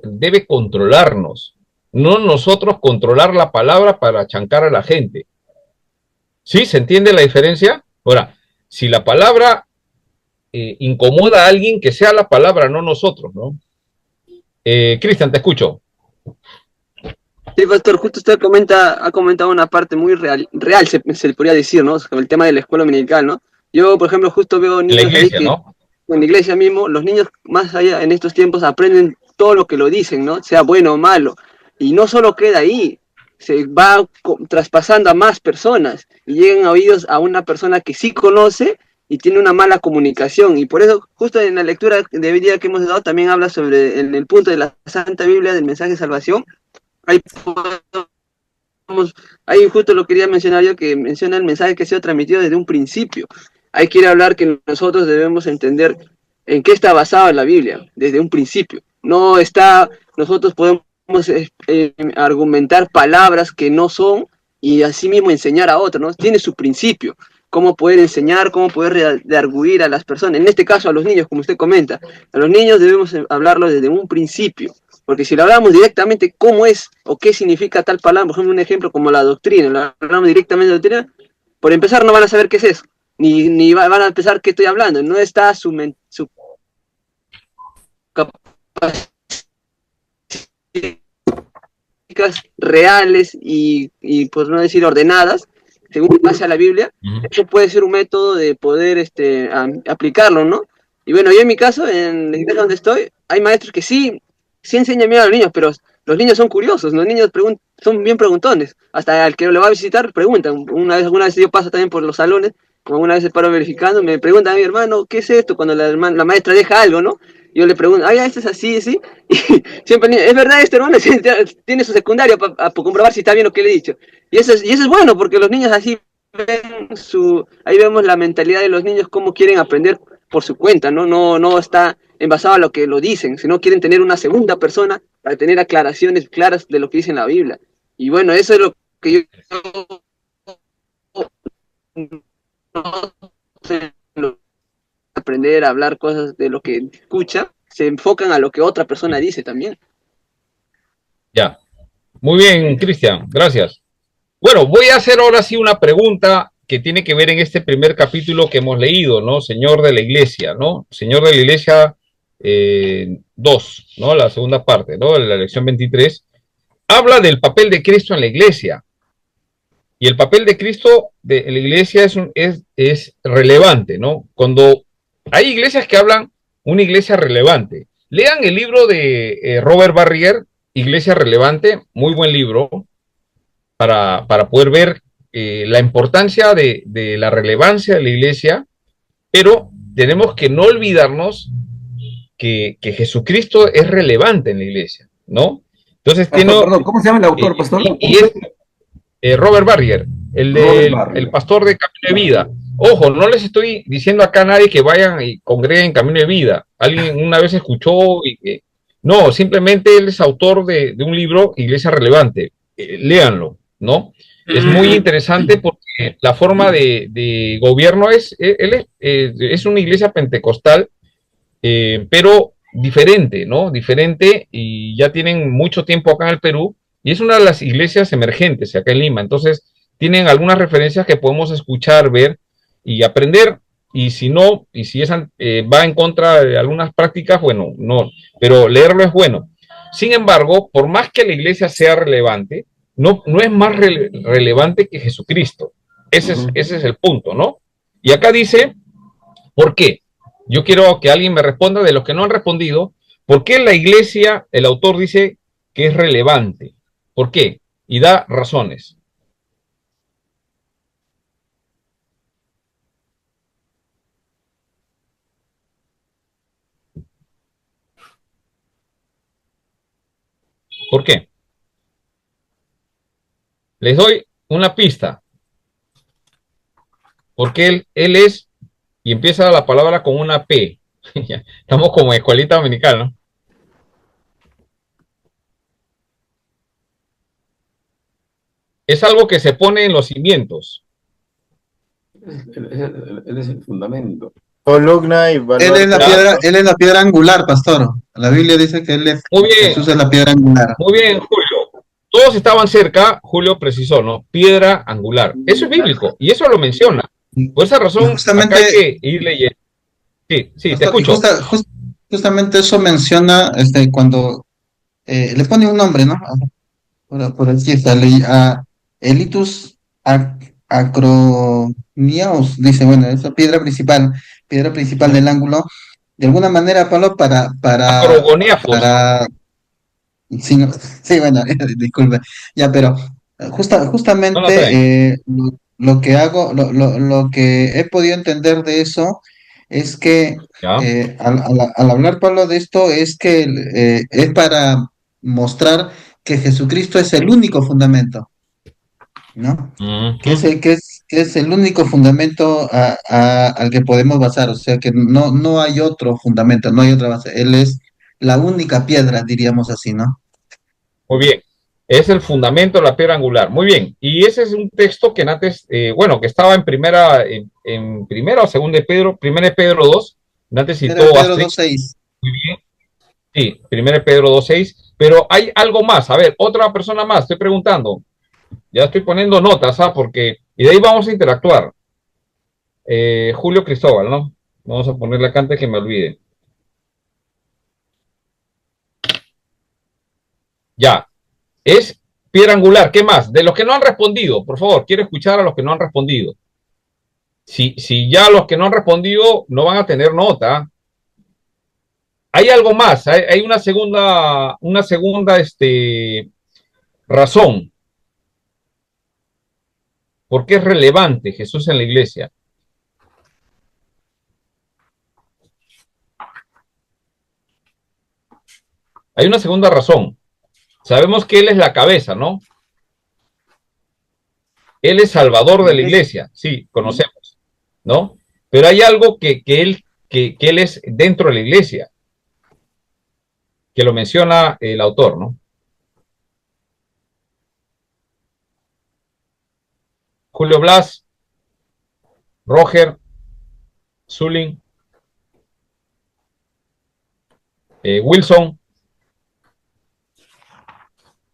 debe controlarnos. No nosotros controlar la palabra para achancar a la gente. ¿Sí? ¿Se entiende la diferencia? Ahora, si la palabra incomoda a alguien, que sea la palabra, no nosotros, ¿no? Cristian, te escucho. Sí, pastor, justo usted ha comentado una parte muy real se le podría decir, ¿no? Sobre el tema de la escuela dominical, ¿no? Yo, por ejemplo, justo veo En la niños ahí iglesia, que ¿no? en la iglesia mismo, los niños más allá en estos tiempos aprenden todo lo que lo dicen, ¿no? Sea bueno o malo. Y no solo queda ahí, se va traspasando a más personas y llegan a oídos a una persona que sí conoce y tiene una mala comunicación. Y por eso, justo en la lectura de hoy día que hemos dado, también habla sobre en el punto de la Santa Biblia del mensaje de salvación. Ahí ahí justo lo quería mencionar yo, que menciona el mensaje que ha sido transmitido desde un principio. Ahí quiere hablar que nosotros debemos entender en qué está basada la Biblia, desde un principio. No está, nosotros podemos argumentar palabras que no son y así mismo enseñar a otros, ¿no? Tiene su principio, cómo poder enseñar, cómo poder redarguir a las personas, en este caso a los niños, como usted comenta. A los niños debemos hablarlo desde un principio, porque si lo hablamos directamente cómo es o qué significa tal palabra, por ejemplo, un ejemplo como la doctrina, lo hablamos directamente de doctrina, por empezar no van a saber qué es eso, ni van a empezar qué estoy hablando, no está su capacidad reales y por no decir ordenadas, según pasa a la Biblia. Eso puede ser un método de poder aplicarlo, ¿no? Y bueno, yo en mi caso, en la iglesia donde estoy, hay maestros que sí enseñan bien a los niños, pero los niños son curiosos, los niños son bien preguntones, hasta al que lo va a visitar preguntan. Alguna vez yo paso también por los salones, como una vez paro verificando, me preguntan a mi hermano, ¿qué es esto? Cuando la maestra deja algo, ¿no? Yo le pregunto, ay, esto es así, sí. Y siempre, es verdad esto, hermano, tiene su secundario para comprobar si está bien lo que le he dicho. Y eso es bueno, porque los niños así ven ahí vemos la mentalidad de los niños, cómo quieren aprender por su cuenta, ¿no? No está envasado a lo que lo dicen, sino quieren tener una segunda persona para tener aclaraciones claras de lo que dice en la Biblia. Y bueno, eso es lo que yo no aprender a hablar cosas de lo que escucha, se enfocan a lo que otra persona dice también. Ya. Muy bien, Cristian, gracias. Bueno, voy a hacer ahora sí una pregunta que tiene que ver en este primer capítulo que hemos leído, ¿no? Señor de la Iglesia, ¿no? Señor de la Iglesia 2, ¿no? La segunda parte, ¿no? La lección 23. Habla del papel de Cristo en la Iglesia. Y el papel de Cristo en la Iglesia es relevante, ¿no? Cuando hay iglesias que hablan una iglesia relevante. Lean el libro de Robert Barrier, Iglesia Relevante, muy buen libro, para poder ver la importancia de la relevancia de la iglesia, pero tenemos que no olvidarnos que Jesucristo es relevante en la iglesia, ¿no? Entonces pastor, perdón, ¿cómo se llama el autor, pastor? Y es Robert Barrier, el pastor de Camino de Vida. Ojo, no les estoy diciendo acá a nadie que vayan y congreguen Camino de Vida. Alguien una vez escuchó y que... No, simplemente él es autor de un libro, Iglesia Relevante. Léanlo, ¿no? Es muy interesante porque la forma de gobierno es una iglesia pentecostal, pero diferente, ¿no? Diferente, y ya tienen mucho tiempo acá en el Perú, y es una de las iglesias emergentes acá en Lima. Entonces, tienen algunas referencias que podemos escuchar, ver y aprender, y si no, y si va en contra de algunas prácticas, bueno, no, pero leerlo es bueno. Sin embargo, por más que la iglesia sea relevante, no es más relevante que Jesucristo. Ese es el punto, ¿no? Y acá dice, ¿por qué? Yo quiero que alguien me responda, de los que no han respondido, ¿por qué la iglesia, el autor dice que es relevante? ¿Por qué? Y da razones. ¿Por qué? Les doy una pista. Porque él es, y empieza la palabra con una P. Estamos como en escuelita dominical, ¿no? Es algo que se pone en los cimientos. Él es el fundamento. Columna y valor. Él es la piedra angular, pastor. La Biblia dice que Jesús es la piedra angular. Muy bien, Julio. Todos estaban cerca, Julio precisó, ¿no? Piedra angular. Eso es bíblico, y eso lo menciona. Por esa razón, justamente, acá hay que ir leyendo. Sí, te escucho. Justamente eso menciona cuando le pone un nombre, ¿no? por aquí está, Elitus acroniaos, dice, bueno, esa piedra principal del ángulo, de alguna manera, Pablo, Acrogoniafos. para, sí, sí, bueno, disculpe, ya, pero No, no, está bien. justamente lo que he podido entender de eso es que Ya. al hablar, Pablo, de esto, es que es para mostrar que Jesucristo es el único fundamento, ¿no? Ujú. Que es el único fundamento al que podemos basar, o sea que no hay otro fundamento, no hay otra base, Él es la única piedra, diríamos así, ¿no? Muy bien. Es el fundamento de la piedra angular. Muy bien. Y ese es un texto que antes, bueno, que estaba en primera o segunda de Pedro, primera de Pedro 2, antes Primera de citó Pedro Asterix. 2:6. Muy bien. Sí, primera de Pedro 2:6. Pero hay algo más. A ver, otra persona más, estoy preguntando. Ya estoy poniendo notas, ¿ah? Porque, y de ahí vamos a interactuar. Julio Cristóbal, ¿no? Vamos a ponerle acá antes que me olvide. Ya. Es piedra angular. ¿Qué más? De los que no han respondido, por favor, quiero escuchar a los que no han respondido. Si ya los que no han respondido no van a tener nota. Hay algo más, hay una segunda razón. ¿Por qué es relevante Jesús en la iglesia? Hay una segunda razón. Sabemos que Él es la cabeza, ¿no? Él es salvador de la iglesia, sí, conocemos, ¿no? Pero hay algo que él es dentro de la iglesia, que lo menciona el autor, ¿no? Julio Blas, Roger, Zulin, Wilson.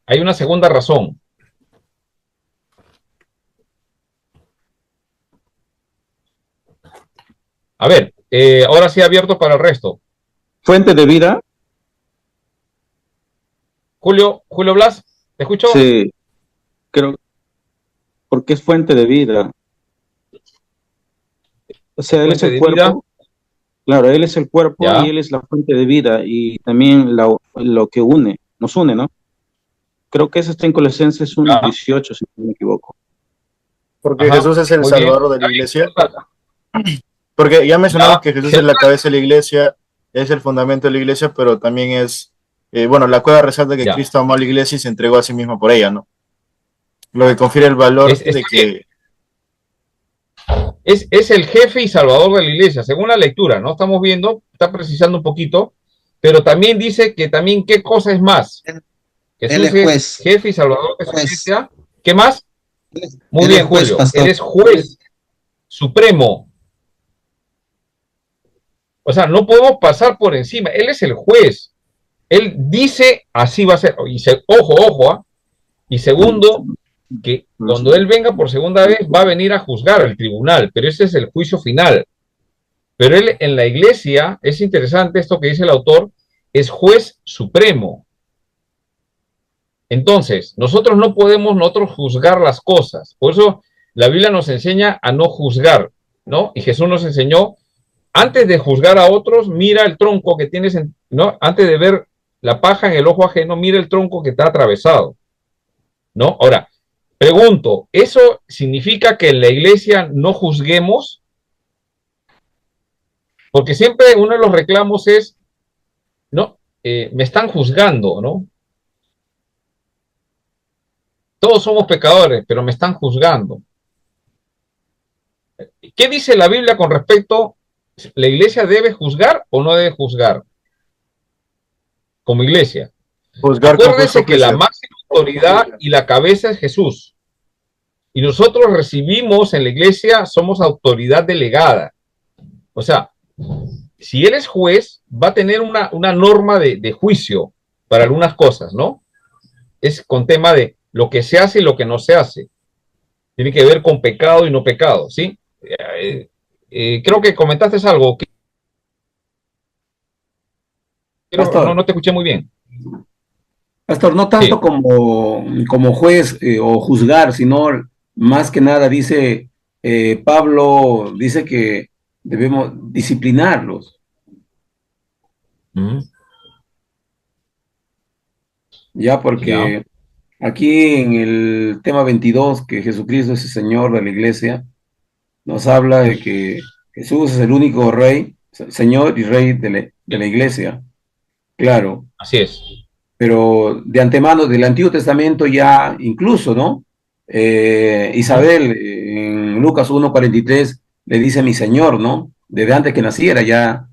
Hay una segunda razón. A ver, ahora sí abierto para el resto. Fuente de vida. Julio Blas, ¿te escucho? Sí, creo, porque es fuente de vida. O sea, Él es Fuente el de vida, cuerpo, claro, Él es el cuerpo y ya. Él es la fuente de vida y también lo que nos une, ¿no? Creo que eso está en Colosenses Ya. 1:18, si no me equivoco. Porque Ajá, Jesús es el muy bien. salvador de la iglesia. Porque ya mencionamos que Jesús es la cabeza de la iglesia, es el fundamento de la iglesia, pero también es, bueno, la cueva resalta que Ya. Cristo amó a la iglesia y se entregó a sí mismo por ella, ¿no? Lo que confiere el valor de que... Es el jefe y salvador de la iglesia, según la lectura, ¿no? Estamos viendo, está precisando un poquito, pero también dice que también qué cosa es más. Él Jesús es es juez. jefe y salvador de su iglesia. ¿Qué más? Muy Él es bien, juez, Julio. pastor. Él es juez supremo. O sea, no podemos pasar por encima. Él es el juez. Él dice así va a ser. Y ojo, ¿ah? Y segundo, que cuando él venga por segunda vez va a venir a juzgar al tribunal, pero ese es el juicio final. Pero él en la iglesia, es interesante esto que dice el autor, es juez supremo. Entonces, nosotros no podemos juzgar las cosas. Por eso la Biblia nos enseña a no juzgar, ¿no? Y Jesús nos enseñó, antes de juzgar a otros, mira el tronco que tienes, ¿no? Antes de ver la paja en el ojo ajeno, mira el tronco que está atravesado, ¿no? Ahora, pregunto, ¿eso significa que en la iglesia no juzguemos? Porque siempre uno de los reclamos es, no, me están juzgando, ¿no? Todos somos pecadores, pero me están juzgando. ¿Qué dice la Biblia con respecto? ¿La iglesia debe juzgar o no debe juzgar? Como iglesia. Juzgar con Acuérdese justo que la juicio. máxima autoridad y la cabeza es Jesús. Y nosotros recibimos en la iglesia, somos autoridad delegada. O sea, si él es juez, va a tener una norma de juicio para algunas cosas, ¿no? Es con tema de lo que se hace y lo que no se hace. Tiene que ver con pecado y no pecado, ¿sí? Creo que comentaste algo. Pastor, No te escuché muy bien. Pastor, no tanto Sí. como juez o juzgar, sino más que nada dice Pablo, dice que debemos disciplinarlos, Mm, ya ya. porque aquí en el tema 22 que Jesucristo es el Señor de la iglesia, nos habla de que Jesús es el único rey, Señor y Rey de la Sí, iglesia, claro, así es. pero de antemano del Antiguo Testamento ya incluso, ¿no? Ujú. Isabel en Lucas 1:43 le dice mi Señor, ¿no? Desde antes que naciera ya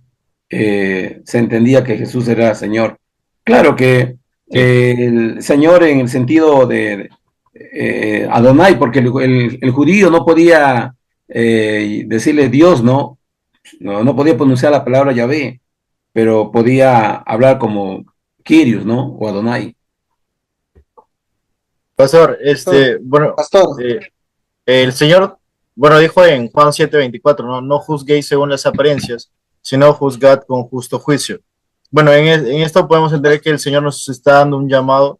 se entendía que Jesús era Señor. Claro que Sí, el Señor en el sentido de Adonai, porque el judío no podía decirle Dios, ¿no? No podía pronunciar la palabra Yahvé, pero podía hablar como Kyrios, ¿no? O Adonai. Pastor, Pastor, bueno, pastor, eh, el Señor, bueno, dijo en Juan 7:24, no, no juzguéis según las apariencias, sino juzgad con justo juicio. Bueno, en esto podemos entender que el Señor nos está dando un llamado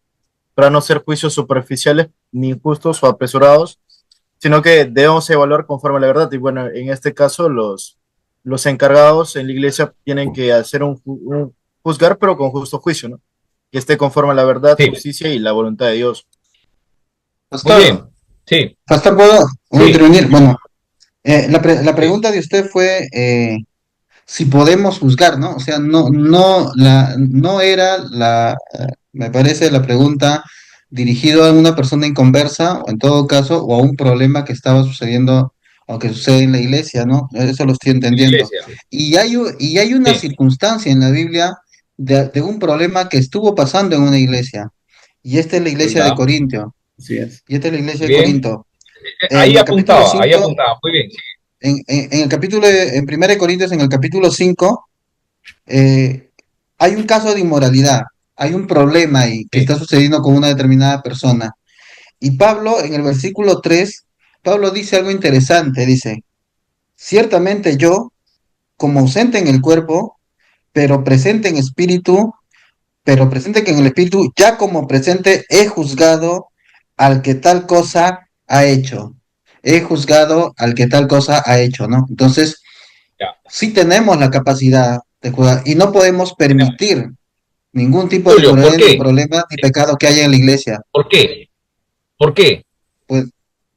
para no ser juicios superficiales, ni injustos o apresurados, sino que debemos evaluar conforme a la verdad. Y bueno, en este caso, los encargados en la iglesia tienen que hacer un juzgar, pero con justo juicio, ¿no? Que esté conforme a la verdad, sí. justicia y la voluntad de Dios. Muy pastor, bien. Sí, pastor, ¿puedo sí, intervenir? Bueno, la sí, pregunta de usted fue si podemos juzgar, ¿no? O sea, no era me parece la pregunta dirigida a una persona inconversa, o en todo caso, o a un problema que estaba sucediendo o que sucede en la iglesia, ¿no? Eso lo estoy en la entendiendo. iglesia. Y hay una Sí, circunstancia en la Biblia de un problema que estuvo pasando en una iglesia, y esta es la iglesia de ya. Corintio, Así es. y esta es la iglesia de Bien. Corinto. En Ahí el capítulo apuntaba, ahí 5 apuntaba. Muy bien. Sí, en el capítulo, en 1 Corintios, en el capítulo 5 eh, hay un caso de inmoralidad, hay un problema ahí que sí, está sucediendo con una determinada persona. Y Pablo, en el versículo 3 Pablo dice algo interesante, dice, ciertamente yo, como ausente en el cuerpo, pero presente en espíritu, pero presente que en el espíritu, ya como presente he juzgado al que tal cosa ha hecho. He juzgado al que tal cosa ha hecho, ¿no? Entonces, ya. sí tenemos la capacidad de juzgar y no podemos Tenemos. permitir ningún tipo de Julio, ¿por inmoralidad, ni qué? problema, ni pecado que haya en la iglesia. ¿Por qué? ¿Por qué? Pues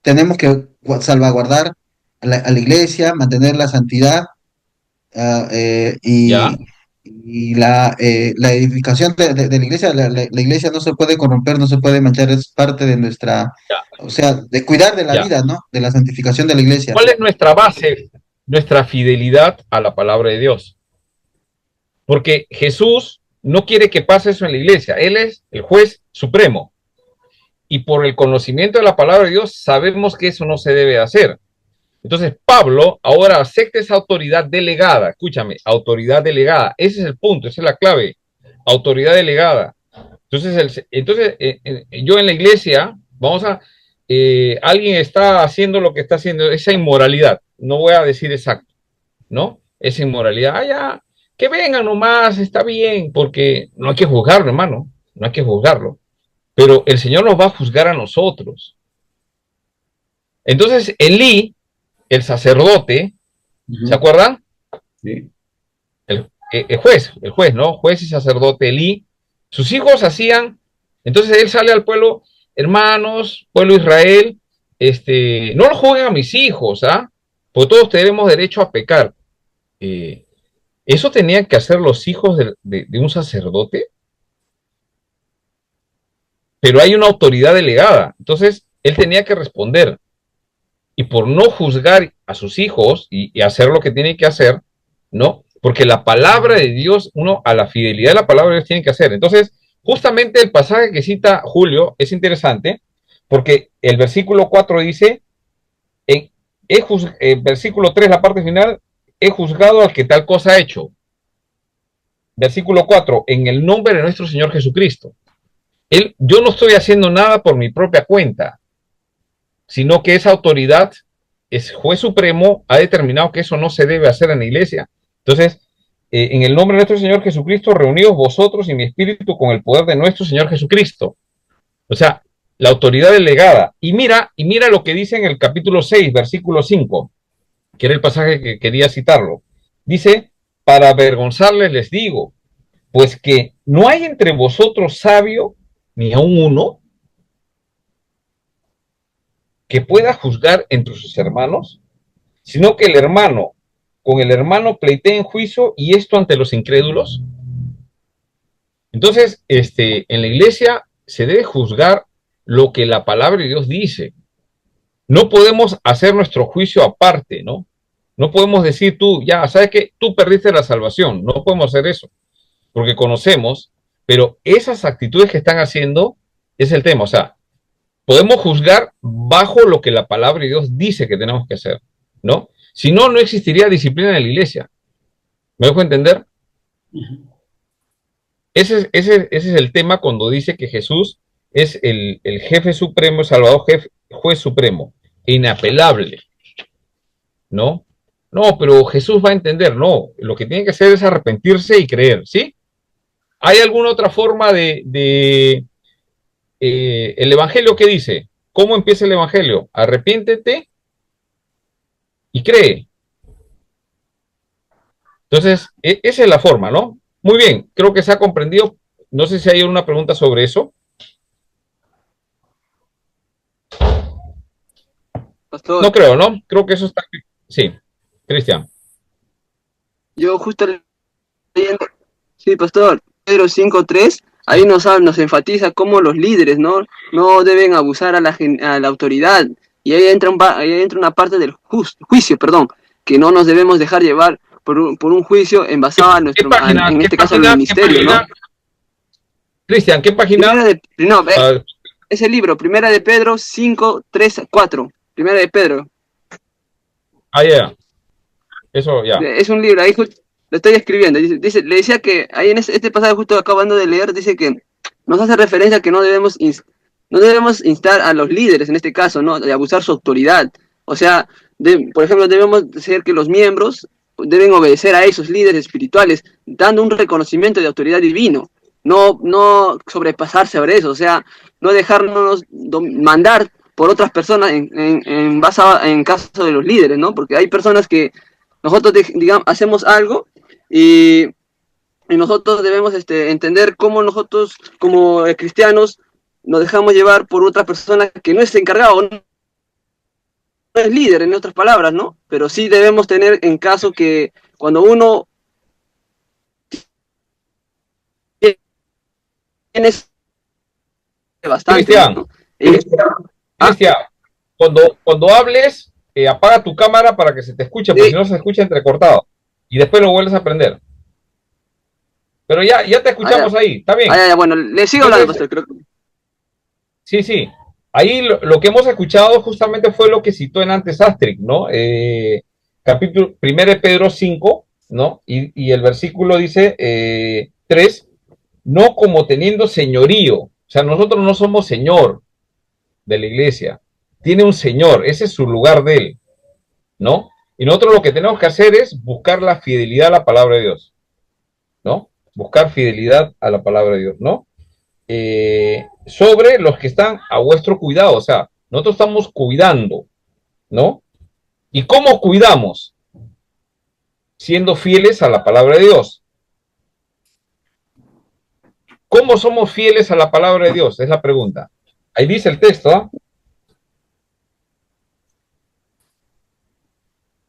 tenemos que salvaguardar a la iglesia, mantener la santidad ah, Ya, y la edificación de la iglesia. La iglesia no se puede corromper, no se puede manchar, es parte de nuestra, ya, o sea, de cuidar de la ya. vida, ¿no? De la santificación de la iglesia. ¿Cuál es nuestra base? Nuestra fidelidad a la palabra de Dios. Porque Jesús no quiere que pase eso en la iglesia. Él es el juez supremo. Y por el conocimiento de la palabra de Dios sabemos que eso no se debe hacer. Entonces Pablo ahora acepta esa autoridad delegada. Escúchame, autoridad delegada. Ese es el punto, esa es la clave. Autoridad delegada. Yo en la iglesia, alguien está haciendo lo que está haciendo, esa inmoralidad. No voy a decir exacto, ¿no? Esa inmoralidad. Ya, que vengan nomás, está bien, porque no hay que juzgarlo, hermano. No hay que juzgarlo. Pero el Señor nos va a juzgar a nosotros. Entonces, Elí, el sacerdote, ¿se Ujú. acuerdan? Sí. El juez, ¿no? Juez y sacerdote Elí. Sus hijos hacían, entonces él sale al pueblo, hermanos, pueblo Israel, no lo juzguen a mis hijos, ¿ah? Porque todos tenemos derecho a pecar. Eh, ¿Eso tenían que hacer los hijos de un sacerdote? Pero hay una autoridad delegada. Entonces, él tenía que responder. Y por no juzgar a sus hijos y hacer lo que tiene que hacer, ¿no? Porque la palabra de Dios, uno a la fidelidad de la palabra de Dios tiene que hacer. Entonces, justamente el pasaje que cita Julio es interesante porque el versículo 4 dice, versículo 3, la parte final, he juzgado al que tal cosa ha hecho. Versículo 4, en el nombre de nuestro Señor Jesucristo. Yo no estoy haciendo nada por mi propia cuenta, sino que esa autoridad, es juez supremo, ha determinado que eso no se debe hacer en la iglesia. Entonces, en el nombre de nuestro Señor Jesucristo, reunidos vosotros y mi espíritu con el poder de nuestro Señor Jesucristo. O sea, la autoridad delegada. Y mira lo que dice en el capítulo 6, versículo 5, que era el pasaje que quería citarlo. Dice, para avergonzarles les digo, pues que no hay entre vosotros sabio, ni aun uno, que pueda juzgar entre sus hermanos, sino que el hermano con el hermano pleitea en juicio, y esto ante los incrédulos. Entonces, en la iglesia se debe juzgar lo que la palabra de Dios dice. No podemos hacer nuestro juicio aparte, ¿no? No podemos decir tú, ya, ¿sabes qué? Tú perdiste la salvación. No podemos hacer eso, porque conocemos, pero esas actitudes que están haciendo es el tema. O sea, podemos juzgar bajo lo que la palabra de Dios dice que tenemos que hacer, ¿no? Si no, no existiría disciplina en la iglesia. ¿Me dejo entender? Ese es el tema cuando dice que Jesús es el jefe supremo, salvador, juez supremo, inapelable, ¿no? No, pero Jesús va a entender, no, lo que tiene que hacer es arrepentirse y creer, ¿sí? ¿Hay alguna otra forma el Evangelio qué dice? ¿Cómo empieza el Evangelio? Arrepiéntete y cree. Entonces, esa es la forma, ¿no? Muy bien, creo que se ha comprendido. No sé si hay una pregunta sobre eso. Pastor, No creo, ¿no? Creo que eso está... Sí, Cristian. yo justo leyendo, sí, pastor, Pedro 5:3, ahí nos enfatiza cómo los líderes no deben abusar a la autoridad. Y ahí entra una parte del juicio, que no nos debemos dejar llevar por un juicio envasado a nuestro, en este caso, al ministerio, ¿no? Cristian, ¿qué página? Ese libro, Primera de Pedro 5:3-4. Primera de Pedro. Ah, ya. Eso, ya. Es un libro, ahí lo estoy escribiendo. Le decía que ahí en este pasaje justo acabando de leer, dice que nos hace referencia a que no debemos instar a los líderes, en este caso, ¿no?, de abusar su autoridad. O sea, por ejemplo, debemos decir que los miembros deben obedecer a esos líderes espirituales, dando un reconocimiento de autoridad divino. No sobrepasarse sobre eso, o sea, no dejarnos mandar por otras personas en caso de los líderes, ¿no? Porque hay personas que nosotros, digamos, hacemos algo y nosotros debemos entender cómo nosotros, como cristianos, nos dejamos llevar por otra persona que no es encargado, no es líder, en otras palabras, ¿no? Pero sí debemos tener en caso que cuando uno tiene bastante, Cristian, ¿no? Cristian, cuando hables, apaga tu cámara para que se te escuche, porque si no se escucha entrecortado. Y después lo vuelves a prender. Pero ya te escuchamos ahí, está bien. Bueno, le sigo hablando, pastor, creo que... Sí. Ahí lo que hemos escuchado justamente fue lo que citó en antes Astric, ¿no? Capítulo 1 de Pedro 5, ¿no? Y el versículo dice 3, no como teniendo señorío. O sea, nosotros no somos señor de la iglesia. Tiene un señor, ese es su lugar de él, ¿no? Y nosotros lo que tenemos que hacer es buscar la fidelidad a la palabra de Dios, ¿no? Buscar fidelidad a la palabra de Dios, ¿no? Sobre los que están a vuestro cuidado, o sea, nosotros estamos cuidando, ¿no? ¿Y cómo cuidamos? Siendo fieles a la palabra de Dios. ¿Cómo somos fieles a la palabra de Dios? Es la pregunta. Ahí dice el texto, ¿eh?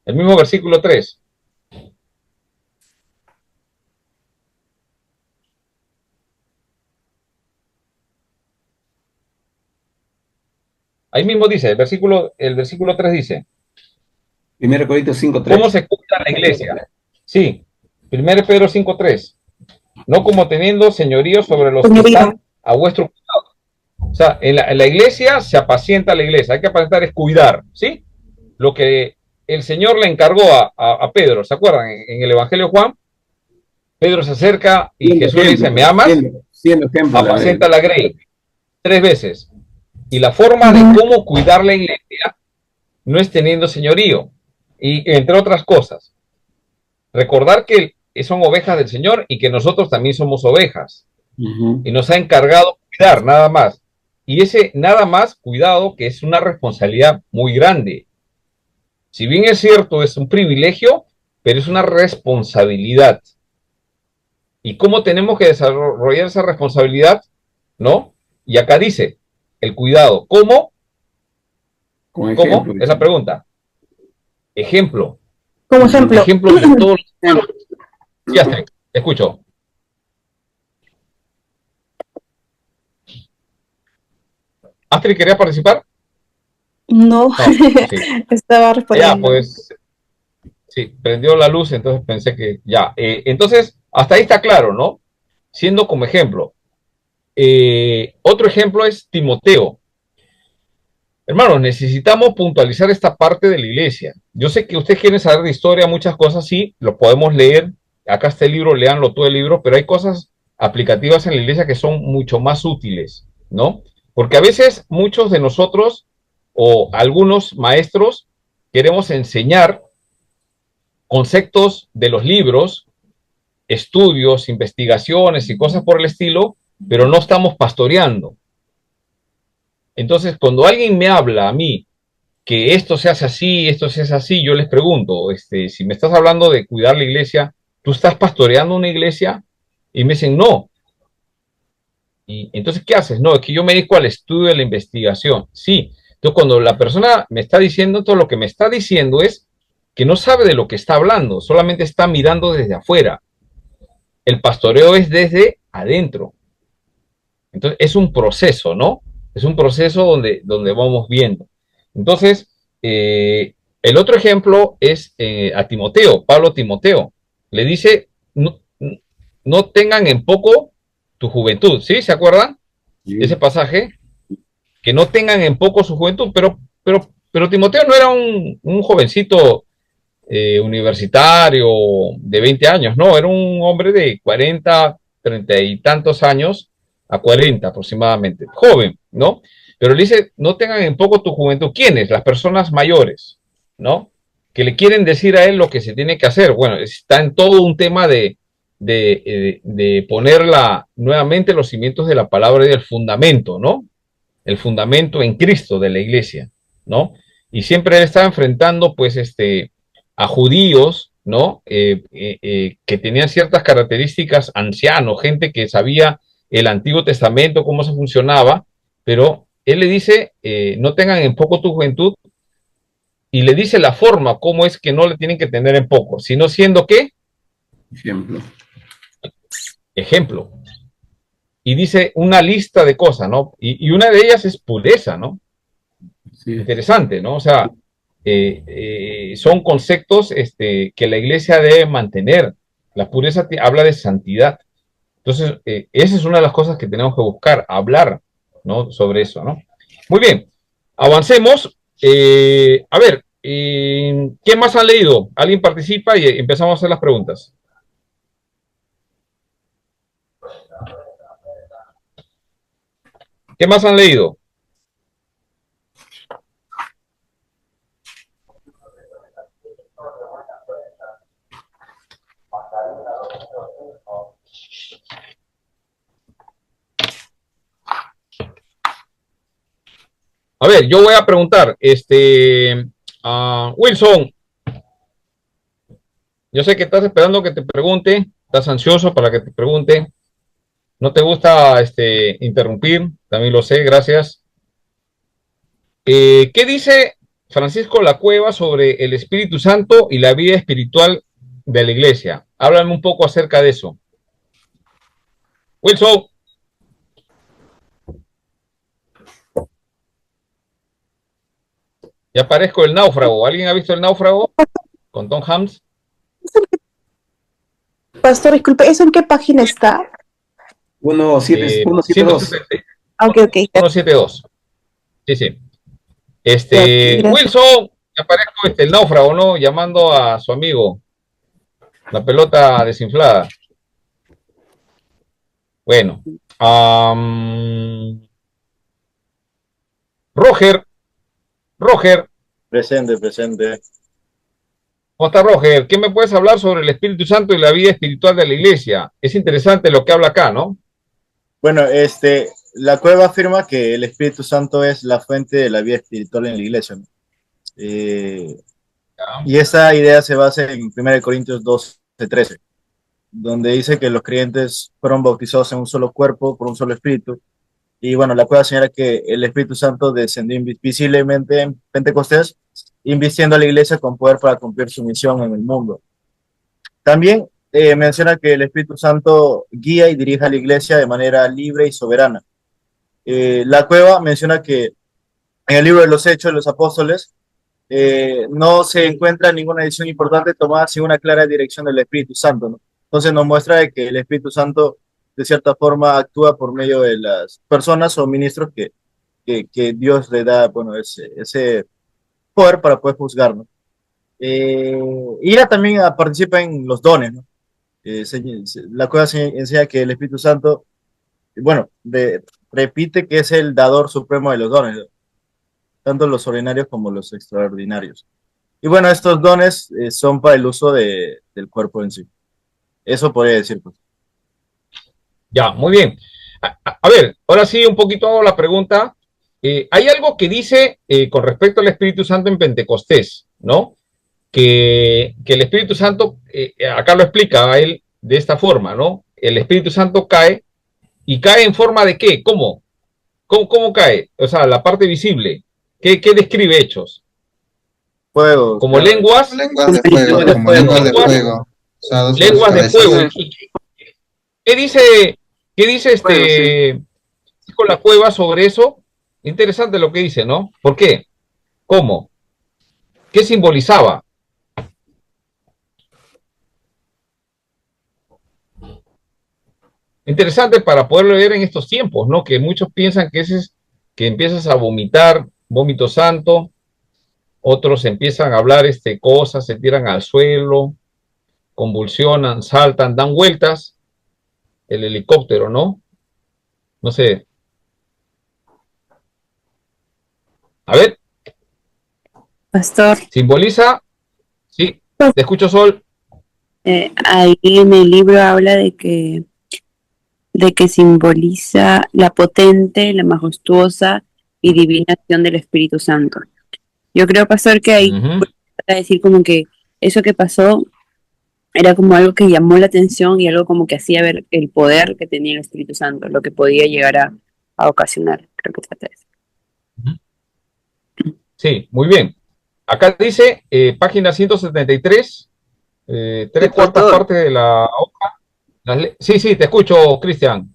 El mismo versículo 3. Ahí mismo dice, el versículo 3 dice. 1 Corintios 5:3. ¿Cómo se cuida la iglesia? Sí, 1 Pedro 5:3. No como teniendo señorío sobre los que están a vuestro cuidado. O sea, en la iglesia se apacienta la iglesia. Hay que apacientar, es cuidar, ¿sí? Lo que el Señor le encargó a Pedro, ¿se acuerdan? En el Evangelio de Juan, Pedro se acerca y Jesús le dice, ¿me amas? Siendo ejemplo, apacienta la grey. 3 veces. Y la forma de cómo cuidar la iglesia no es teniendo señorío, y entre otras cosas. Recordar que son ovejas del Señor y que nosotros también somos ovejas. Ujú. Y nos ha encargado cuidar, nada más. Y ese nada más, cuidado, que es una responsabilidad muy grande. Si bien es cierto, es un privilegio, pero es una responsabilidad. ¿Y cómo tenemos que desarrollar esa responsabilidad? ¿No? Y acá dice, el cuidado. ¿Cómo? Con ¿Cómo? ejemplo. Es la pregunta. Ejemplo. Como ejemplo, Ejemplo de todos los temas. Sí, Astrid, te escucho. ¿Astrid quería participar? no, No, sí. estaba Ya, respondiendo. pues, sí, prendió la luz, entonces pensé que ya. Entonces, hasta ahí está claro, ¿no? Siendo como ejemplo. Otro ejemplo es Timoteo. Hermanos, necesitamos puntualizar esta parte de la iglesia. Yo sé que ustedes quieren saber de historia, muchas cosas, sí, lo podemos leer. Acá está el libro, léanlo todo el libro, pero hay cosas aplicativas en la iglesia que son mucho más útiles, ¿no? Porque a veces muchos de nosotros o algunos maestros queremos enseñar conceptos de los libros, estudios, investigaciones y cosas por el estilo, pero no estamos pastoreando. Entonces, cuando alguien me habla a mí que esto se hace así, esto se hace así, yo les pregunto, si me estás hablando de cuidar la iglesia, ¿tú estás pastoreando una iglesia? Y me dicen, no. Y entonces, ¿qué haces? No, es que yo me dedico al estudio de la investigación. Sí. Entonces, cuando la persona me está diciendo, todo lo que me está diciendo es que no sabe de lo que está hablando, solamente está mirando desde afuera. El pastoreo es desde adentro. Entonces, es un proceso, ¿no? Es un proceso donde vamos viendo. Entonces, el otro ejemplo es a Timoteo, Pablo a Timoteo. Le dice, no, no tengan en poco tu juventud, ¿sí? ¿Se acuerdan? Sí. Ese pasaje, que no tengan en poco su juventud, pero Timoteo no era un jovencito universitario de 20 años, no, era un hombre de 40, 30 y tantos años a 40 aproximadamente, joven, ¿no? Pero le dice, no tengan en poco tu juventud. ¿Quiénes? Las personas mayores, ¿no? Que le quieren decir a él lo que se tiene que hacer. Bueno, está en todo un tema de poner nuevamente los cimientos de la palabra y del fundamento, ¿no? El fundamento en Cristo de la iglesia, ¿no? Y siempre él estaba enfrentando, pues, a judíos, ¿no? Que tenían ciertas características, ancianos, gente que sabía el Antiguo Testamento, cómo se funcionaba, pero él le dice, no tengan en poco tu juventud, y le dice la forma, cómo es que no le tienen que tener en poco, sino siendo ¿qué? Ejemplo. Ejemplo. Y dice una lista de cosas, ¿no? Y una de ellas es pureza, ¿no? Sí. Interesante, ¿no? O sea, son conceptos que la iglesia debe mantener. La pureza habla de santidad. Entonces, esa es una de las cosas que tenemos que buscar, hablar, ¿no? Sobre eso, ¿no? Muy bien, avancemos. A ver, ¿quién más han leído? ¿Alguien participa y empezamos a hacer las preguntas? ¿Qué más han leído? A ver, yo voy a preguntar, Wilson, yo sé que estás esperando que te pregunte, estás ansioso para que te pregunte, no te gusta interrumpir, también lo sé, gracias. ¿Qué dice Francisco La Cueva sobre el Espíritu Santo y la vida espiritual de la iglesia? Háblame un poco acerca de eso. Wilson. Ya aparezco el náufrago. ¿Alguien ha visto el náufrago con Tom Hanks? Pastor, disculpe, ¿eso en qué página está? 172. 172. Sí, sí. Gracias. Wilson, ya aparezco el náufrago, ¿no? Llamando a su amigo. La pelota desinflada. Bueno. Roger. Presente, presente. ¿Cómo está, Roger? ¿Qué me puedes hablar sobre el Espíritu Santo y la vida espiritual de la iglesia? Es interesante lo que habla acá, ¿no? Bueno, la cueva afirma que el Espíritu Santo es la fuente de la vida espiritual en la iglesia, ¿no? Y esa idea se basa en 1 Corintios 12:13, donde dice que los creyentes fueron bautizados en un solo cuerpo por un solo espíritu. Y bueno, la cueva señala que el Espíritu Santo descendió visiblemente en Pentecostés, invistiendo a la iglesia con poder para cumplir su misión en el mundo. También menciona que el Espíritu Santo guía y dirige a la iglesia de manera libre y soberana. La cueva menciona que en el libro de los Hechos de los Apóstoles no se encuentra ninguna decisión importante tomada sin una clara dirección del Espíritu Santo, ¿no? Entonces nos muestra de que el Espíritu Santo de cierta forma actúa por medio de las personas o ministros que Dios le da, bueno, ese poder para poder juzgar, ¿no? Ira también participa en los dones, ¿no? La cueva enseña que el Espíritu Santo, bueno, repite que es el dador supremo de los dones, ¿no? Tanto los ordinarios como los extraordinarios. Y bueno, estos dones son para el uso del cuerpo en sí. Eso podría decir, pues. Ya, muy bien. A ver, ahora sí un poquito hago la pregunta. Hay algo que dice con respecto al Espíritu Santo en Pentecostés, ¿no? Que el Espíritu Santo, acá lo explica a él de esta forma, ¿no? El Espíritu Santo cae, ¿y cae en forma de qué? ¿Cómo? ¿Cómo cae? O sea, la parte visible. ¿Qué describe Hechos? Fuego. Como lenguas. Lenguas de fuego, como lenguas de fuego. O sea, Lenguas de fuego. ¿Qué dice con la cueva sobre eso? Interesante lo que dice, ¿no? ¿Por qué? ¿Cómo? ¿Qué simbolizaba? Interesante para poderlo leer en estos tiempos, ¿no? Que muchos piensan que ese es que empiezas a vomitar, vómito santo, otros empiezan a hablar cosas, se tiran al suelo, convulsionan, saltan, dan vueltas, el helicóptero, ¿no? No sé. A ver. Pastor. ¿Simboliza? Sí, te escucho, Sol. Ahí en el libro habla de que simboliza la potente, la majestuosa y divina acción del Espíritu Santo. Yo creo, pastor, que ahí para decir como que eso que pasó era como algo que llamó la atención y algo como que hacía ver el poder que tenía el Espíritu Santo, lo que podía llegar a ocasionar. Creo que trata de eso. Sí, muy bien. Acá dice, página 173, 3/4 parte de la hoja. Sí, te escucho, Cristian.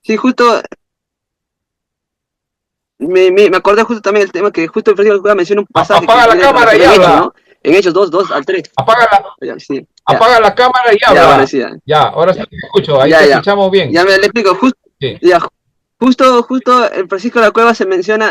Sí, justo me acordé justo también el tema que justo el Francisco menciona un pasaje. Apaga la cámara y habla. ¿No? En Hechos 2:2-3. Apaga la cámara y habla. Ahora sí te escucho, ahí te escuchamos bien. Ya le explico, justo el Francisco de la Cueva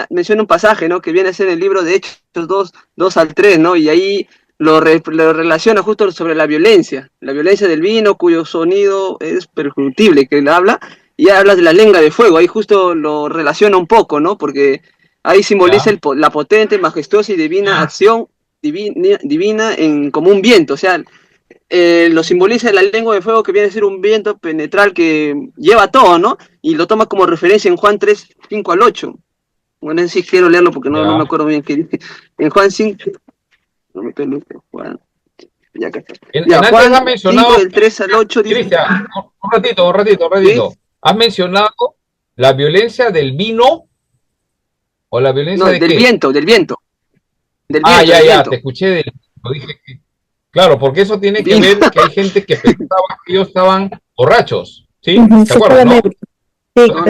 menciona un pasaje, ¿no? Que viene a ser el libro de Hechos 2:2-3, ¿no? Y ahí lo relaciona justo sobre la violencia del vino, cuyo sonido es perceptible, que él habla, y habla de la lengua de fuego, ahí justo lo relaciona un poco, ¿no? Porque ahí simboliza la potente, majestuosa y divina acción divina como un viento, o sea, lo simboliza la lengua de fuego, que viene a ser un viento penetral que lleva todo, ¿no? Y lo toma como referencia en Juan 3:5-8. Bueno, sí quiero leerlo porque no me acuerdo bien qué dice. En Juan 5... No me permite, Juan. Ya que está. Juan has mencionado, 5, del 3-8 dice... Cristian, un ratito. ¿Sí? ¿Has mencionado la violencia del vino o la violencia de del qué? Viento. Del viento, te escuché dije que... Claro, porque eso tiene que ver que hay gente que pensaba que ellos estaban borrachos, ¿sí? ¿Se acuerdan, no? Sí, no.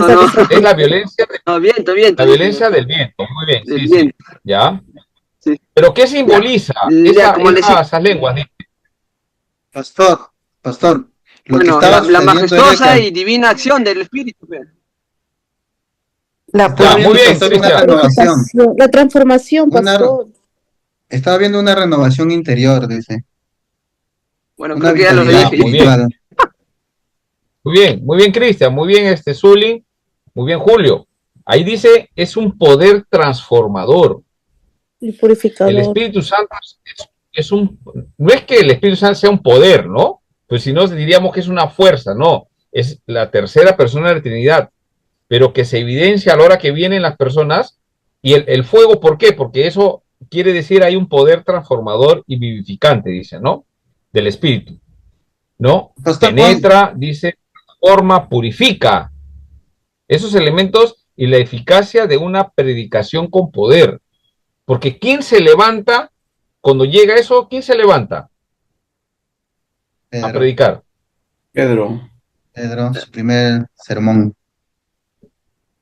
Es la violencia viento. La violencia del viento, muy bien, del sí. Viento. ¿Ya? Sí. ¿Pero qué simboliza esas lenguas? Pastor, lo que Bueno, estaba la majestuosa era y divina acción del Espíritu. Muy bien, la transformación, pastor. Estaba viendo una renovación interior, dice. Bueno, Una creo que ya lo dije. Muy bien, Cristian, muy bien, Zuli, muy bien, Julio. Ahí dice, es un poder transformador. El purificador. El Espíritu Santo es no es que el Espíritu Santo sea un poder, ¿no? Pues si no diríamos que es una fuerza, no, es la tercera persona de la Trinidad, pero que se evidencia a la hora que vienen las personas, y el fuego, ¿por qué? Porque eso quiere decir hay un poder transformador y vivificante, dice, ¿no? Del Espíritu, ¿no? Pastor, Penetra, dice, forma, purifica, esos elementos y la eficacia de una predicación con poder, porque ¿quién se levanta cuando llega eso? ¿Quién se levanta a Pedro, predicar? Pedro. su primer sermón.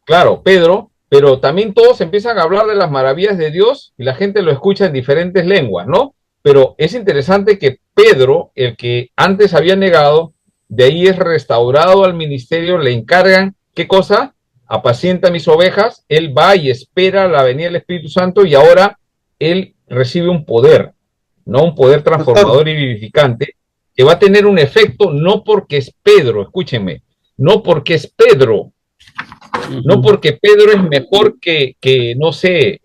Claro, Pedro, pero también todos empiezan a hablar de las maravillas de Dios y la gente lo escucha en diferentes lenguas, ¿no? Pero es interesante que Pedro, el que antes había negado, de ahí es restaurado al ministerio, le encargan, ¿qué cosa? Apacienta mis ovejas, él va y espera la venida del Espíritu Santo y ahora él recibe un poder, ¿no? Un poder transformador y vivificante que va a tener un efecto no porque es Pedro, escúchenme, no porque es Pedro, no porque Pedro es mejor que no sé,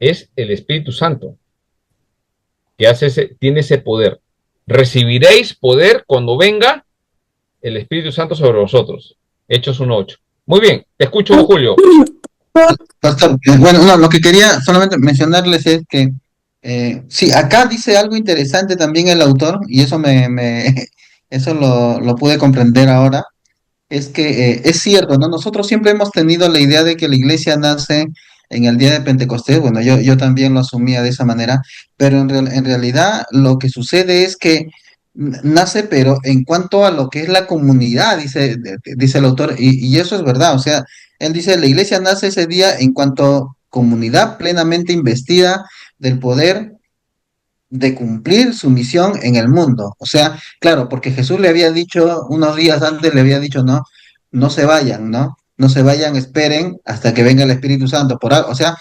es el Espíritu Santo que tiene ese poder. Recibiréis poder cuando venga el Espíritu Santo sobre vosotros. Hechos 1:8. Muy bien, te escucho, Julio. Pastor, bueno, no, lo que quería solamente mencionarles es que sí, acá dice algo interesante también el autor, y eso eso lo pude comprender ahora, es que es cierto, ¿no? Nosotros siempre hemos tenido la idea de que la iglesia nace en el día de Pentecostés, bueno, yo también lo asumía de esa manera, pero en realidad lo que sucede es que nace, pero en cuanto a lo que es la comunidad, dice el autor, y eso es verdad, o sea, él dice, la iglesia nace ese día en cuanto a comunidad plenamente investida del poder de cumplir su misión en el mundo. O sea, claro, porque Jesús le había dicho, unos días antes le había dicho, no, no se vayan, ¿no? No se vayan, esperen hasta que venga el Espíritu Santo. O sea,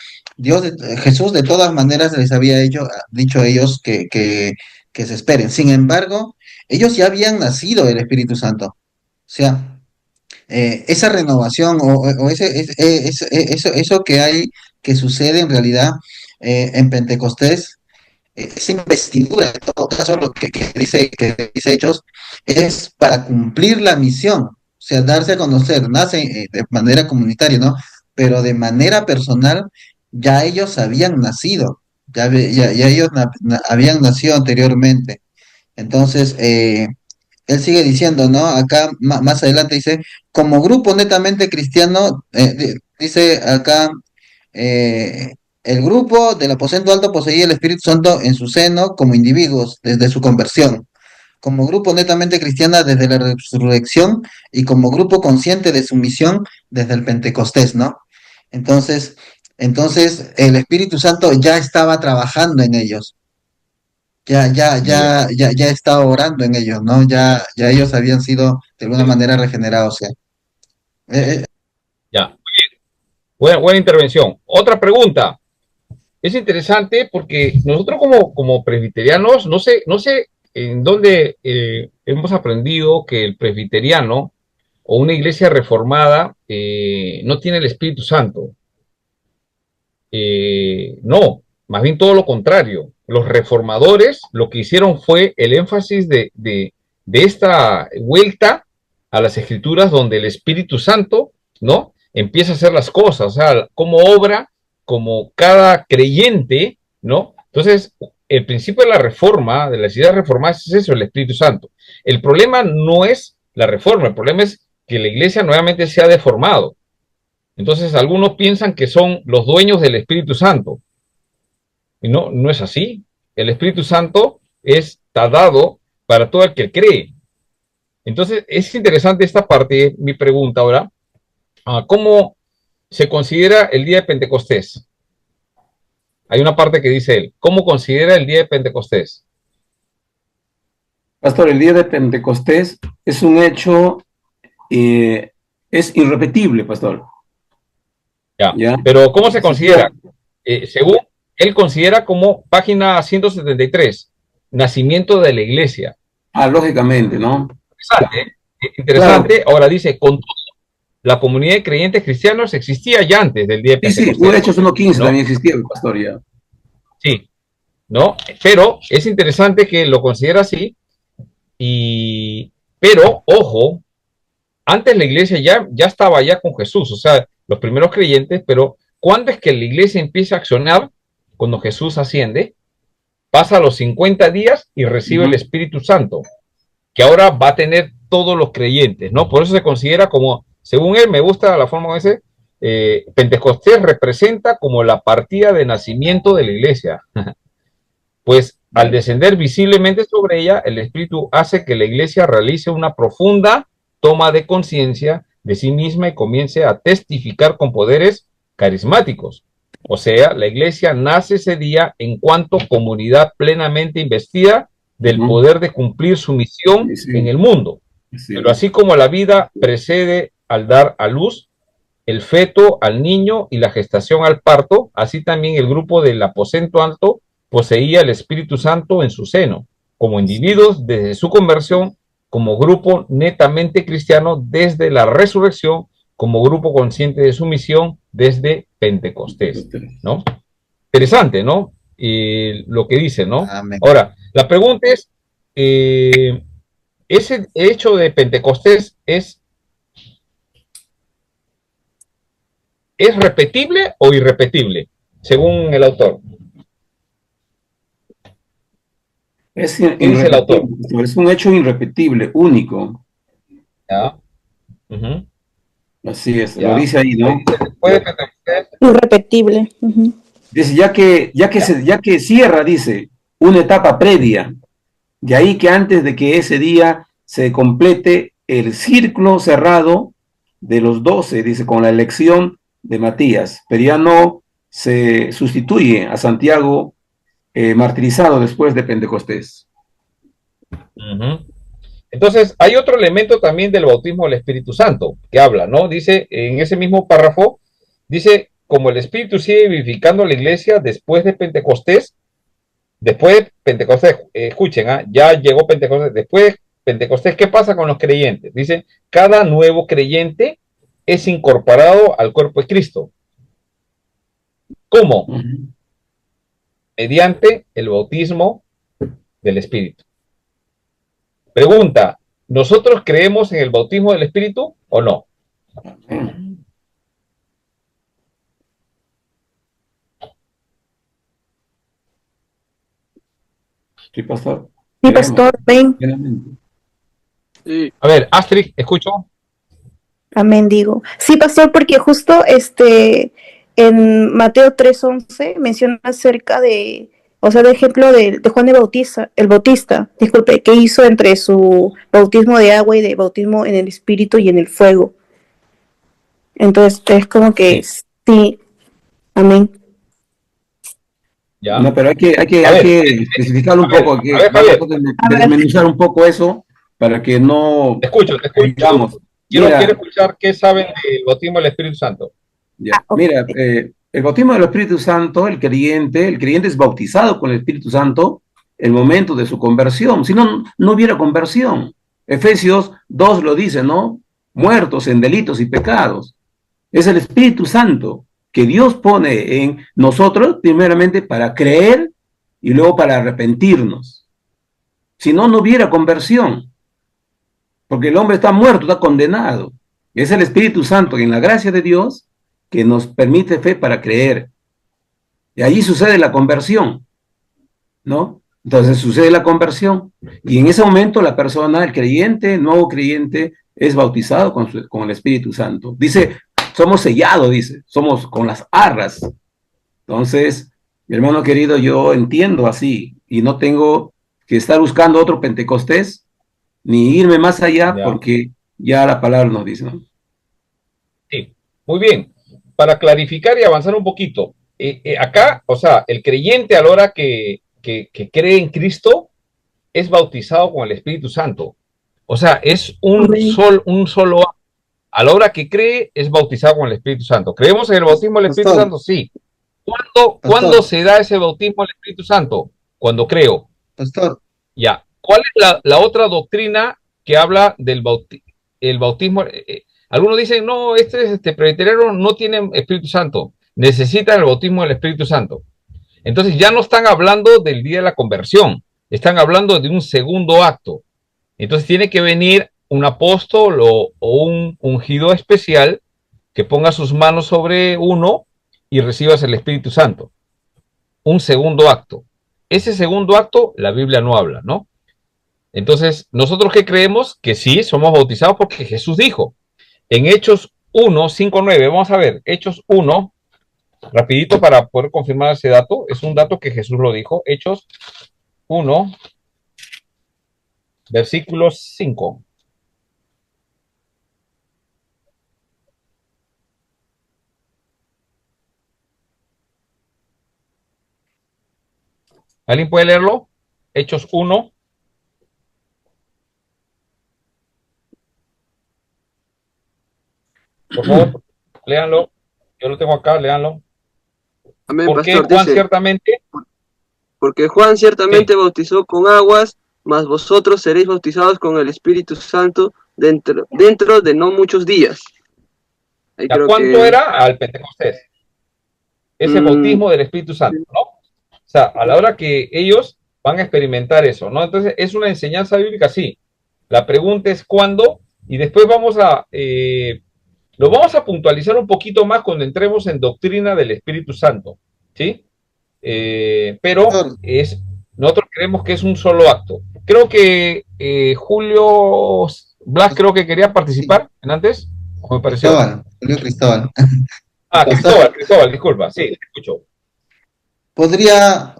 Jesús de todas maneras les había dicho a ellos que se esperen. Sin embargo, ellos ya habían nacido el Espíritu Santo. O sea, esa renovación o eso que hay, que sucede en realidad en Pentecostés, esa investidura, en todo caso, lo que dice Hechos, es para cumplir la misión, o sea, darse a conocer, nace de manera comunitaria, ¿no? Pero de manera personal, ya ellos habían nacido, ya ellos habían nacido anteriormente. Entonces, él sigue diciendo, ¿no? Acá más adelante dice, como grupo netamente cristiano, dice acá, eh, el grupo del aposento alto poseía el Espíritu Santo en su seno como individuos desde su conversión, como grupo netamente cristiana desde la resurrección y como grupo consciente de su misión desde el Pentecostés, ¿no? Entonces, entonces el Espíritu Santo ya estaba trabajando en ellos, ya estaba orando en ellos, ¿no? Ya ellos habían sido de alguna manera regenerados, ¿sí? Ya, buena intervención. Otra pregunta. Es interesante porque nosotros como presbiterianos, no sé en dónde hemos aprendido que el presbiteriano o una iglesia reformada no tiene el Espíritu Santo. No, más bien todo lo contrario. Los reformadores lo que hicieron fue el énfasis de esta vuelta a las escrituras donde el Espíritu Santo, ¿no? Empieza a hacer las cosas, o sea, como obra, como cada creyente, ¿no? Entonces, el principio de la reforma, de las ideas reformadas, es eso, el Espíritu Santo. El problema no es la reforma, el problema es que la iglesia nuevamente se ha deformado. Entonces, algunos piensan que son los dueños del Espíritu Santo. Y no es así. El Espíritu Santo está dado para todo el que cree. Entonces, es interesante esta parte, mi pregunta ahora. ¿Cómo se considera el día de Pentecostés? Hay una parte que dice él. ¿Cómo considera el día de Pentecostés? Pastor, el día de Pentecostés es un hecho, es irrepetible, pastor. Ya. Pero ¿cómo se considera? Según él considera como página 173, nacimiento de la iglesia. Lógicamente, ¿no? Interesante. Claro. Ahora dice, con todo, la comunidad de creyentes cristianos existía ya antes del día de Pentecostés. Sí, Hechos 1:15 ¿no? También existía, pastor, ya. Sí, ¿no? Pero es interesante que lo considera así, pero, ojo, antes la iglesia ya estaba ya con Jesús, o sea, los primeros creyentes, pero ¿cuándo es que la iglesia empieza a accionar? Cuando Jesús asciende, pasa los 50 días y recibe el Espíritu Santo, que ahora va a tener todos los creyentes, ¿no? Por eso se considera como, según él, me gusta la forma como dice, Pentecostés representa como la partida de nacimiento de la iglesia. Pues al descender visiblemente sobre ella, el Espíritu hace que la iglesia realice una profunda toma de conciencia de sí misma y comience a testificar con poderes carismáticos. O sea, la iglesia nace ese día en cuanto comunidad plenamente investida del poder de cumplir su misión en el mundo. Pero así como la vida precede al dar a luz, el feto al niño y la gestación al parto, así también el grupo del aposento alto poseía el Espíritu Santo en su seno, como individuos desde su conversión, como grupo netamente cristiano desde la resurrección, como grupo consciente de su misión desde Pentecostés, ¿no? Interesante, ¿no? Lo que dice, ¿no? Amén. Ahora, la pregunta es, ¿ese hecho de Pentecostés es repetible o irrepetible, según el autor? Es ¿Qué dice el autor? Es un hecho irrepetible, único. ¿Ya? Así es, Ya. lo dice ahí, ¿no? Irrepetible. Dice, ya que cierra, dice, una etapa previa, de ahí que antes de que ese día se complete el círculo cerrado de los 12, dice, con la elección de Matías, pero ya no se sustituye a Santiago martirizado después de Pentecostés. Entonces, hay otro elemento también del bautismo del Espíritu Santo que habla, ¿no? Dice, en ese mismo párrafo, dice, como el Espíritu sigue vivificando la iglesia después de Pentecostés, escuchen, ya llegó Pentecostés, después de Pentecostés, ¿qué pasa con los creyentes? Dice, cada nuevo creyente es incorporado al cuerpo de Cristo. ¿Cómo? Mediante el bautismo del Espíritu. Pregunta, ¿nosotros creemos en el bautismo del Espíritu o no? Sí, pastor. Sí, pastor, ven. A ver, Astrid, escucho. Amén, digo. Sí, pastor, porque justo en Mateo 3:11 menciona acerca de, o sea, de ejemplo de Juan el Bautista, disculpe, que hizo entre su bautismo de agua y de bautismo en el Espíritu y en el fuego. Entonces, es como que sí, amén. ¿Ya? No, pero hay que especificarlo un poco, hay que desmenuzar un poco eso para que no... Te escucho. Digamos, quiero escuchar qué saben del bautismo del Espíritu Santo. Ya. Mira, el bautismo del Espíritu Santo, el creyente es bautizado con el Espíritu Santo en el momento de su conversión, si no, no hubiera conversión. Efesios 2 lo dice, ¿no? Muertos en delitos y pecados. Es el Espíritu Santo que Dios pone en nosotros, primeramente para creer y luego para arrepentirnos. Si no, no hubiera conversión, porque el hombre está muerto, está condenado. Es el Espíritu Santo, en la gracia de Dios, que nos permite fe para creer. Y allí sucede la conversión, ¿no? Entonces sucede la conversión, y en ese momento la persona, el creyente, el nuevo creyente, es bautizado con el Espíritu Santo. Dice, somos sellados, dice, somos con las arras. Entonces, mi hermano querido, yo entiendo así, y no tengo que estar buscando otro Pentecostés, ni irme más allá, porque ya la palabra nos dice, ¿no? Sí, muy bien. Para clarificar y avanzar un poquito, acá, o sea, el creyente a la hora que cree en Cristo es bautizado con el Espíritu Santo. O sea, es un solo acto. A la hora que cree es bautizado con el Espíritu Santo. ¿Creemos en el bautismo del Espíritu Santo? Sí. ¿Cuándo se da ese bautismo del Espíritu Santo? Cuando creo. Pastor. Ya. ¿Cuál es la otra doctrina que habla del bautismo? Algunos dicen, no, presbiteriano no tiene Espíritu Santo. Necesitan el bautismo del Espíritu Santo. Entonces ya no están hablando del día de la conversión, están hablando de un segundo acto. Entonces tiene que venir un apóstol o un ungido especial que ponga sus manos sobre uno y recibas el Espíritu Santo. Un segundo acto. Ese segundo acto la Biblia no habla, ¿no? Entonces, ¿nosotros qué creemos? Que sí, somos bautizados porque Jesús dijo. En Hechos 1, 5, 9, vamos a ver, Hechos 1, rapidito para poder confirmar ese dato, es un dato que Jesús lo dijo, Hechos 1, versículo 5. ¿Alguien puede leerlo? Hechos 1. Por favor, léanlo. Yo lo tengo acá, léanlo. Amén, ¿Por qué pastor. Juan Dice, ciertamente? porque Juan ciertamente Sí. bautizó con aguas, mas vosotros seréis bautizados con el Espíritu Santo dentro de no muchos días. Ahí creo ¿Cuánto que... era al Pentecostés? Ese bautismo del Espíritu Santo, ¿no? O sea, a la hora que ellos van a experimentar eso, ¿no? Entonces, es una enseñanza bíblica, sí. La pregunta es cuándo, y después lo vamos a puntualizar un poquito más cuando entremos en doctrina del Espíritu Santo, ¿sí? Pero Pastor, nosotros creemos que es un solo acto. Creo que Julio Blas creo que quería sí, participar en antes, ¿o me pareció? Cristóbal, Julio Cristóbal. Ah, Pastor, Cristóbal, disculpa, sí, te escucho. ¿podría,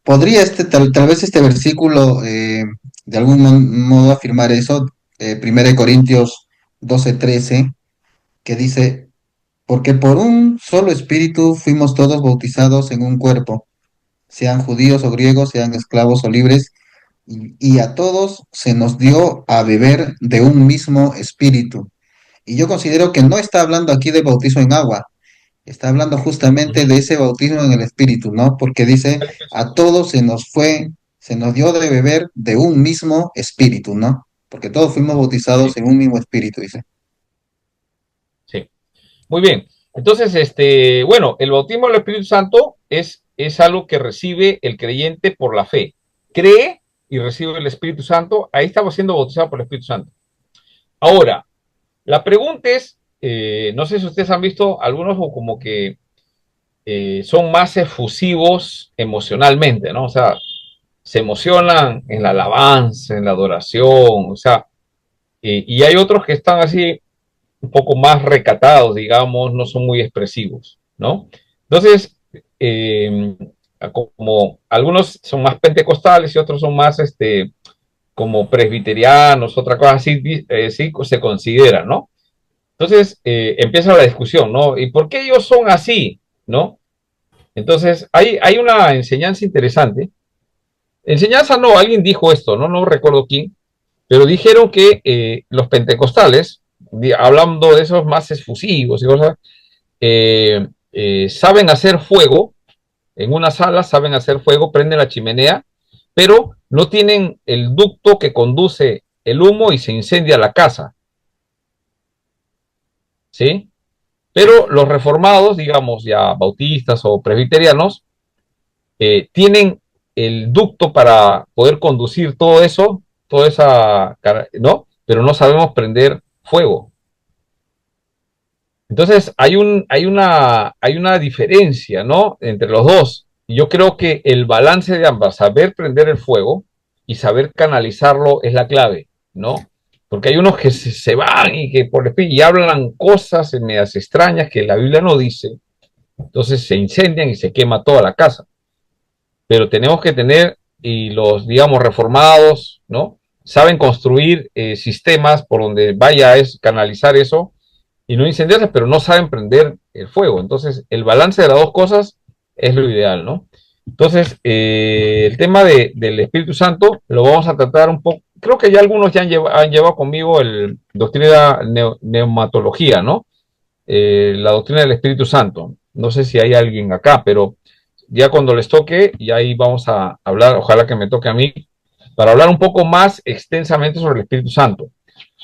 podría tal vez este versículo de algún modo afirmar eso? 1 Corintios 12:13, que dice, porque por un solo espíritu fuimos todos bautizados en un cuerpo, sean judíos o griegos, sean esclavos o libres, y a todos se nos dio a beber de un mismo espíritu. Y yo considero que no está hablando aquí de bautizo en agua, está hablando justamente de ese bautismo en el espíritu, ¿no? Porque dice, a todos se nos dio de beber de un mismo espíritu, ¿no? Porque todos fuimos Sí, bautizados en un mismo espíritu, dice. sí. Muy bien. Entonces, bueno, el bautismo del Espíritu Santo es algo que recibe el creyente por la fe. Cree y recibe el Espíritu Santo. Ahí estamos siendo bautizados por el Espíritu Santo. Ahora, la pregunta es, no sé si ustedes han visto algunos como que son más efusivos emocionalmente, ¿no? O sea, se emocionan en la alabanza, en la adoración, o sea, y hay otros que están así un poco más recatados, digamos, no son muy expresivos, ¿no? Entonces, eh, como algunos son más pentecostales y otros son más, como presbiterianos, otra cosa así, sí se considera, ¿no? Entonces, empieza la discusión, ¿no? ¿Y por qué ellos son así, no? Entonces, hay una enseñanza interesante. Enseñanza no, alguien dijo esto, no recuerdo quién, pero dijeron que los pentecostales, hablando de esos más efusivos y cosas, saben hacer fuego, en una sala saben hacer fuego, prenden la chimenea, pero no tienen el ducto que conduce el humo y se incendia la casa, ¿sí? Pero los reformados, digamos ya bautistas o presbiterianos, tienen el ducto para poder conducir todo eso, toda esa, ¿no? Pero no sabemos prender fuego. Entonces hay una diferencia, ¿no? Entre los dos. Y yo creo que el balance de ambas, saber prender el fuego y saber canalizarlo es la clave, ¿no? Porque hay unos que se van y que por el y hablan cosas medias extrañas que la Biblia no dice. Entonces se incendian y se quema toda la casa. Pero tenemos que tener, y los, digamos, reformados, ¿no? Saben construir sistemas por donde vaya a canalizar eso y no incendiarse, pero no saben prender el fuego. Entonces, el balance de las dos cosas es lo ideal, ¿no? Entonces, el tema del Espíritu Santo lo vamos a tratar un poco. Creo que ya algunos ya han llevado conmigo el doctrina neumatología, ¿no? La doctrina del Espíritu Santo. No sé si hay alguien acá, pero ya cuando les toque, y ahí vamos a hablar, ojalá que me toque a mí, para hablar un poco más extensamente sobre el Espíritu Santo.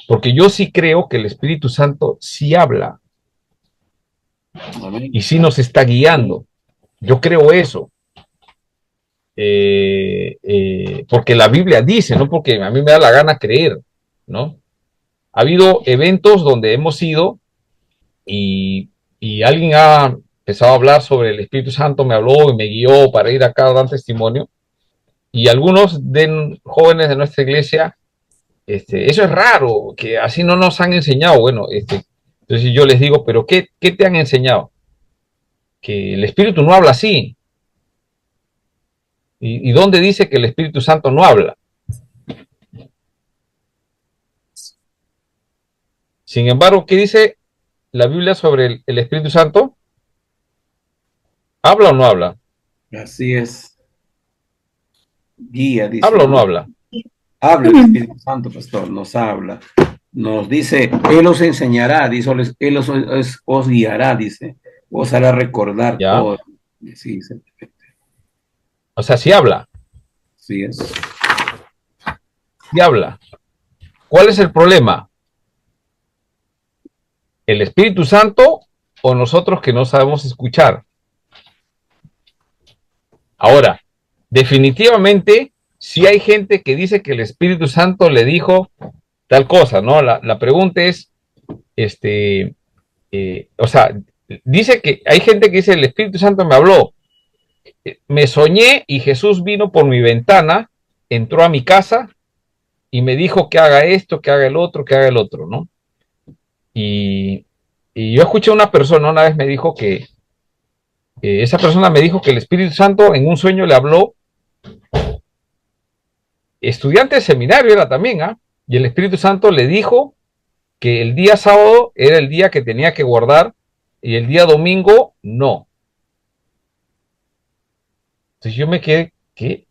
Porque yo sí creo que el Espíritu Santo sí habla y sí nos está guiando. Yo creo eso. porque la Biblia dice, no porque a mí me da la gana creer, ¿no? Ha habido eventos donde hemos ido y alguien ha empezado a hablar sobre el Espíritu Santo, me habló y me guió para ir acá a dar testimonio, y algunos jóvenes de nuestra iglesia, eso es raro, que así no nos han enseñado. Bueno, entonces yo les digo, pero ¿qué te han enseñado? Que el Espíritu no habla así. ¿Y dónde dice que el Espíritu Santo no habla? Sin embargo, ¿qué dice la Biblia sobre el Espíritu Santo? ¿Habla o no habla? Así es. Guía, dice. ¿Habla o no habla? Habla el Espíritu Santo, pastor, nos habla. Nos dice, Él os enseñará, dice, Él os guiará, dice, os hará recordar ¿Ya? todo. Sí, o sea, sí habla. Sí es. Sí habla. ¿Cuál es el problema? ¿El Espíritu Santo o nosotros que no sabemos escuchar? Ahora, definitivamente, sí hay gente que dice que el Espíritu Santo le dijo tal cosa, ¿no? La pregunta es, o sea, dice que hay gente que dice, el Espíritu Santo me habló, me soñé y Jesús vino por mi ventana, entró a mi casa y me dijo que haga esto, que haga el otro, que haga el otro, ¿no? Y yo escuché a una persona, una vez me dijo que, esa persona me dijo que el Espíritu Santo en un sueño le habló, estudiante de seminario era también, ¿ah? Y el Espíritu Santo le dijo que el día sábado era el día que tenía que guardar y el día domingo no. Entonces yo me quedé, ¿qué?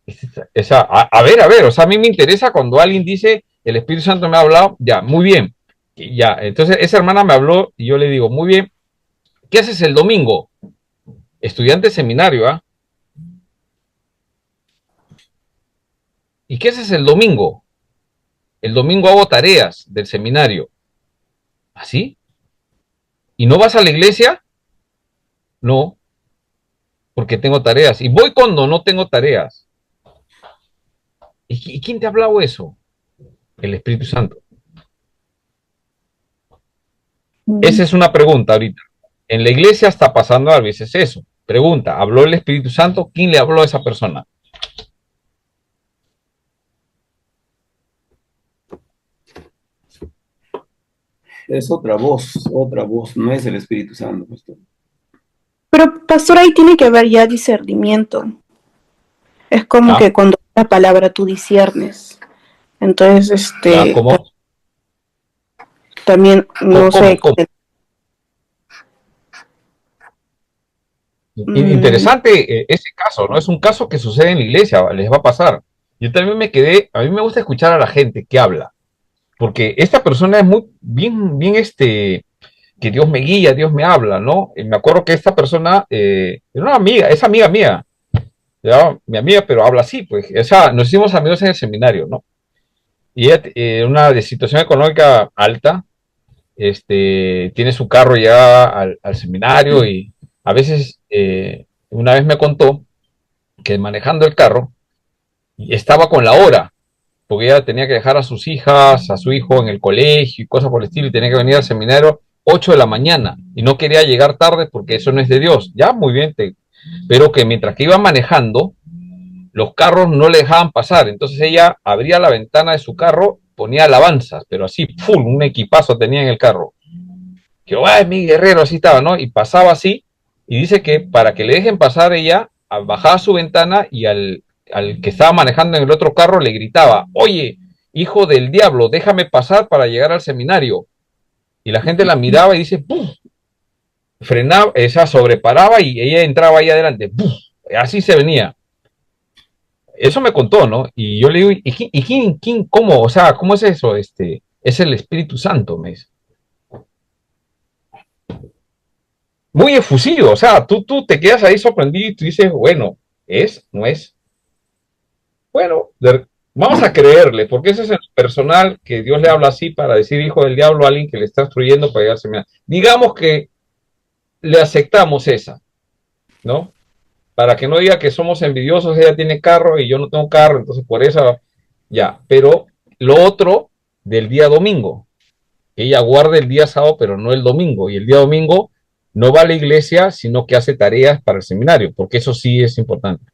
A ver, o sea, a mí me interesa cuando alguien dice, el Espíritu Santo me ha hablado, ya, muy bien, ya. Entonces esa hermana me habló y yo le digo, muy bien, ¿qué haces el domingo? Estudiante de seminario, ¿ah? ¿Y qué haces el domingo? El domingo hago tareas del seminario. ¿Así? ¿Y no vas a la iglesia? No, porque tengo tareas. Y voy cuando no tengo tareas. ¿Y quién te ha hablado eso? El Espíritu Santo. Esa es una pregunta ahorita. En la iglesia está pasando a veces eso. Pregunta, ¿habló el Espíritu Santo? ¿Quién le habló a esa persona? Es otra voz, no es el Espíritu Santo, pastor. Pero, pastor, ahí tiene que haber ya discernimiento. Es como que cuando la palabra tú disiernes. Entonces, ¿Cómo? también, no sé. ¿Cómo? Interesante ese caso, ¿no? Es un caso que sucede en la iglesia, les va a pasar. Yo también me quedé, a mí me gusta escuchar a la gente que habla, porque esta persona es muy, bien, que Dios me guía, Dios me habla, ¿no? Y me acuerdo que esta persona era una amiga, es amiga mía, ¿ya? Mi amiga, pero habla así, pues, o sea, nos hicimos amigos en el seminario, ¿no? Y ella, una de situación económica alta, tiene su carro ya al seminario y a veces, una vez me contó que manejando el carro estaba con la hora, porque ella tenía que dejar a sus hijas, a su hijo en el colegio y cosas por el estilo, y tenía que venir al seminario 8 de la mañana y no quería llegar tarde porque eso no es de Dios. Ya, muy bien, pero que mientras que iba manejando, los carros no le dejaban pasar, entonces ella abría la ventana de su carro, ponía alabanzas, pero así, full, un equipazo tenía en el carro. Que, ay, mi guerrero, así estaba, ¿no? Y pasaba así, y dice que para que le dejen pasar ella, bajaba su ventana y al que estaba manejando en el otro carro le gritaba, oye, hijo del diablo, déjame pasar para llegar al seminario. Y la gente la miraba y dice, ¡pum! Frenaba, esa sobreparaba y ella entraba ahí adelante, ¡pum! Así se venía. Eso me contó, ¿no? Y yo le digo, ¿y quién, cómo? O sea, ¿cómo es eso? Es el Espíritu Santo, me dice. Muy efusivo, o sea, tú te quedas ahí sorprendido y tú dices, bueno, ¿es? ¿No es? Bueno, vamos a creerle, porque ese es el personal que Dios le habla así para decir hijo del diablo a alguien que le está instruyendo para llegar al seminario. Digamos que le aceptamos esa, ¿no? para que no diga que somos envidiosos, ella tiene carro y yo no tengo carro, entonces por eso, ya. Pero lo otro del día domingo, ella guarda el día sábado, pero no el domingo, y el día domingo no va a la iglesia, sino que hace tareas para el seminario, porque eso sí es importante.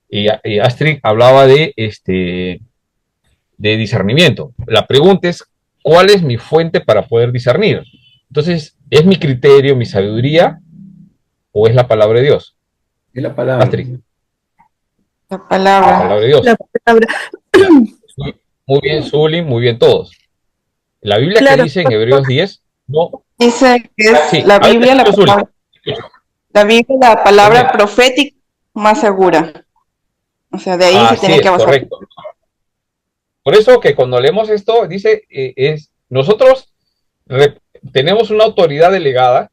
Y Astrid hablaba de discernimiento. La pregunta es, ¿cuál es mi fuente para poder discernir? Entonces, ¿es mi criterio, mi sabiduría, o es la palabra de Dios? Es la palabra. Astrid. La La palabra. palabra de Dios. La palabra. Ya. Muy bien, Zuli, muy bien todos. La Biblia Claro. que dice en Hebreos 10, no. Dice que es Sí, la ahí Biblia, te escucho, Zuli. la Biblia, la palabra Bien. profética más segura. O sea, de ahí se Así tiene que es, basar. correcto. Por eso que cuando leemos esto, dice, nosotros tenemos una autoridad delegada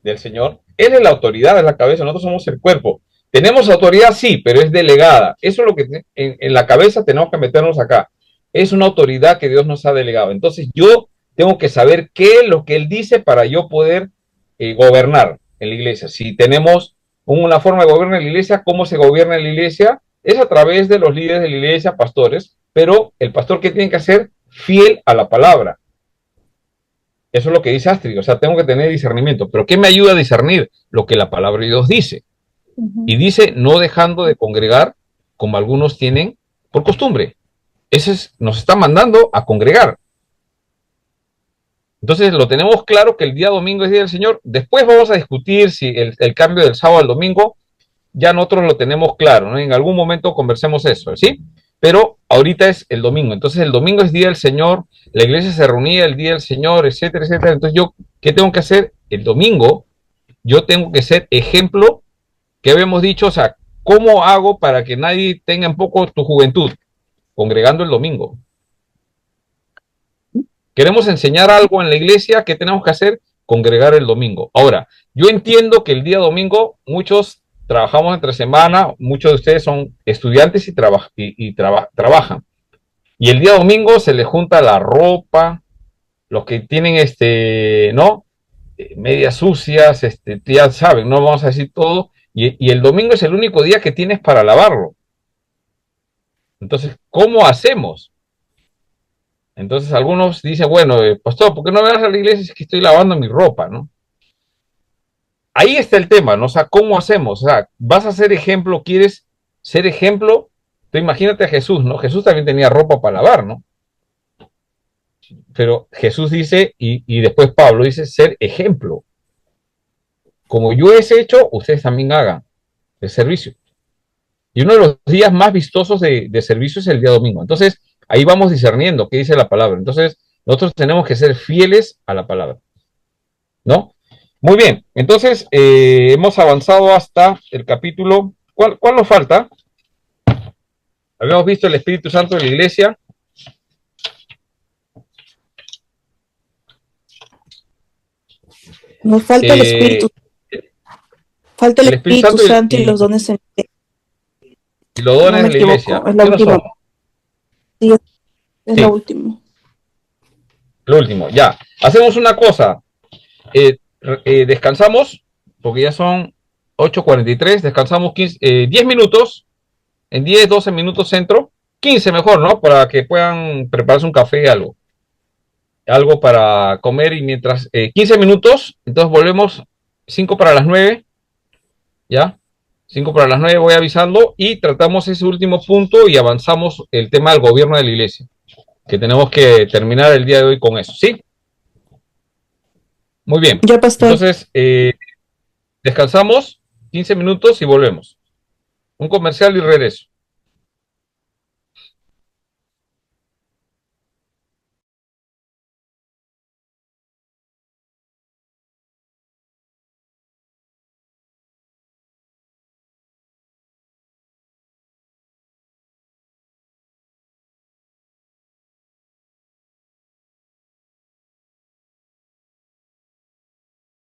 del Señor. Él es la autoridad, es la cabeza, nosotros somos el cuerpo. Tenemos autoridad, sí, pero es delegada. Eso es lo que en la cabeza tenemos que meternos acá. Es una autoridad que Dios nos ha delegado. Entonces yo tengo que saber qué es lo que Él dice para yo poder gobernar en la iglesia. Si tenemos una forma de gobernar en la iglesia, ¿cómo se gobierna en la iglesia? Es a través de los líderes de la iglesia, pastores, pero el pastor, ¿qué tiene que hacer? Fiel a la palabra. Eso es lo que dice Astrid, o sea, tengo que tener discernimiento. ¿Pero qué me ayuda a discernir? Lo que la palabra de Dios dice. Y dice, no dejando de congregar, como algunos tienen por costumbre. Nos está mandando a congregar. Entonces lo tenemos claro que el día domingo es día del Señor. Después vamos a discutir si el cambio del sábado al domingo, ya nosotros lo tenemos claro, ¿no? En algún momento conversemos eso, ¿sí? Pero ahorita es el domingo. Entonces el domingo es día del Señor, la iglesia se reunía el día del Señor, etcétera, etcétera. Entonces yo, ¿qué tengo que hacer? El domingo yo tengo que ser ejemplo, que habíamos dicho, o sea, ¿cómo hago para que nadie tenga en poco tu juventud? Congregando el domingo. Queremos enseñar algo en la iglesia, ¿qué tenemos que hacer? Congregar el domingo. Ahora, yo entiendo que el día domingo muchos trabajamos entre semana, muchos de ustedes son estudiantes y trabajan. Y el día domingo se les junta la ropa, los que tienen ¿no? Medias sucias, ya saben, no vamos a decir todo, y el domingo es el único día que tienes para lavarlo. Entonces, ¿cómo hacemos? Entonces algunos dicen, bueno, pastor, ¿por qué no me vas a la iglesia si es que estoy lavando mi ropa, no? Ahí está el tema, ¿no? O sea, ¿cómo hacemos? O sea, ¿vas a ser ejemplo? ¿Quieres ser ejemplo? Tú imagínate a Jesús, ¿no? Jesús también tenía ropa para lavar, ¿no? Pero Jesús dice, y después Pablo dice, ser ejemplo. Como yo he hecho, ustedes también hagan el servicio. Y uno de los días más vistosos de servicio es el día domingo. Entonces, ahí vamos discerniendo qué dice la palabra. Entonces, nosotros tenemos que ser fieles a la palabra, ¿no? Muy bien, entonces hemos avanzado hasta el capítulo. ¿Cuál nos falta? Habíamos visto el Espíritu Santo de la iglesia. Nos falta el Espíritu. Falta el Espíritu Santo y los dones en y los dones de la iglesia. Es la última. Sí, es Sí. lo último. Lo último, ya. Hacemos una cosa. Descansamos, porque ya son 8:43. Descansamos 10 minutos. En 10, 12 minutos centro. 15 mejor, ¿no? Para que puedan prepararse un café, algo. Algo para comer y mientras... 15 minutos. Entonces volvemos 5 para las 9. ¿Ya? 5 para las 9 voy avisando y tratamos ese último punto y avanzamos el tema del gobierno de la iglesia, que tenemos que terminar el día de hoy con eso, ¿sí? Muy bien. Ya, pastor. Entonces, descansamos 15 minutos y volvemos. Un comercial y regreso.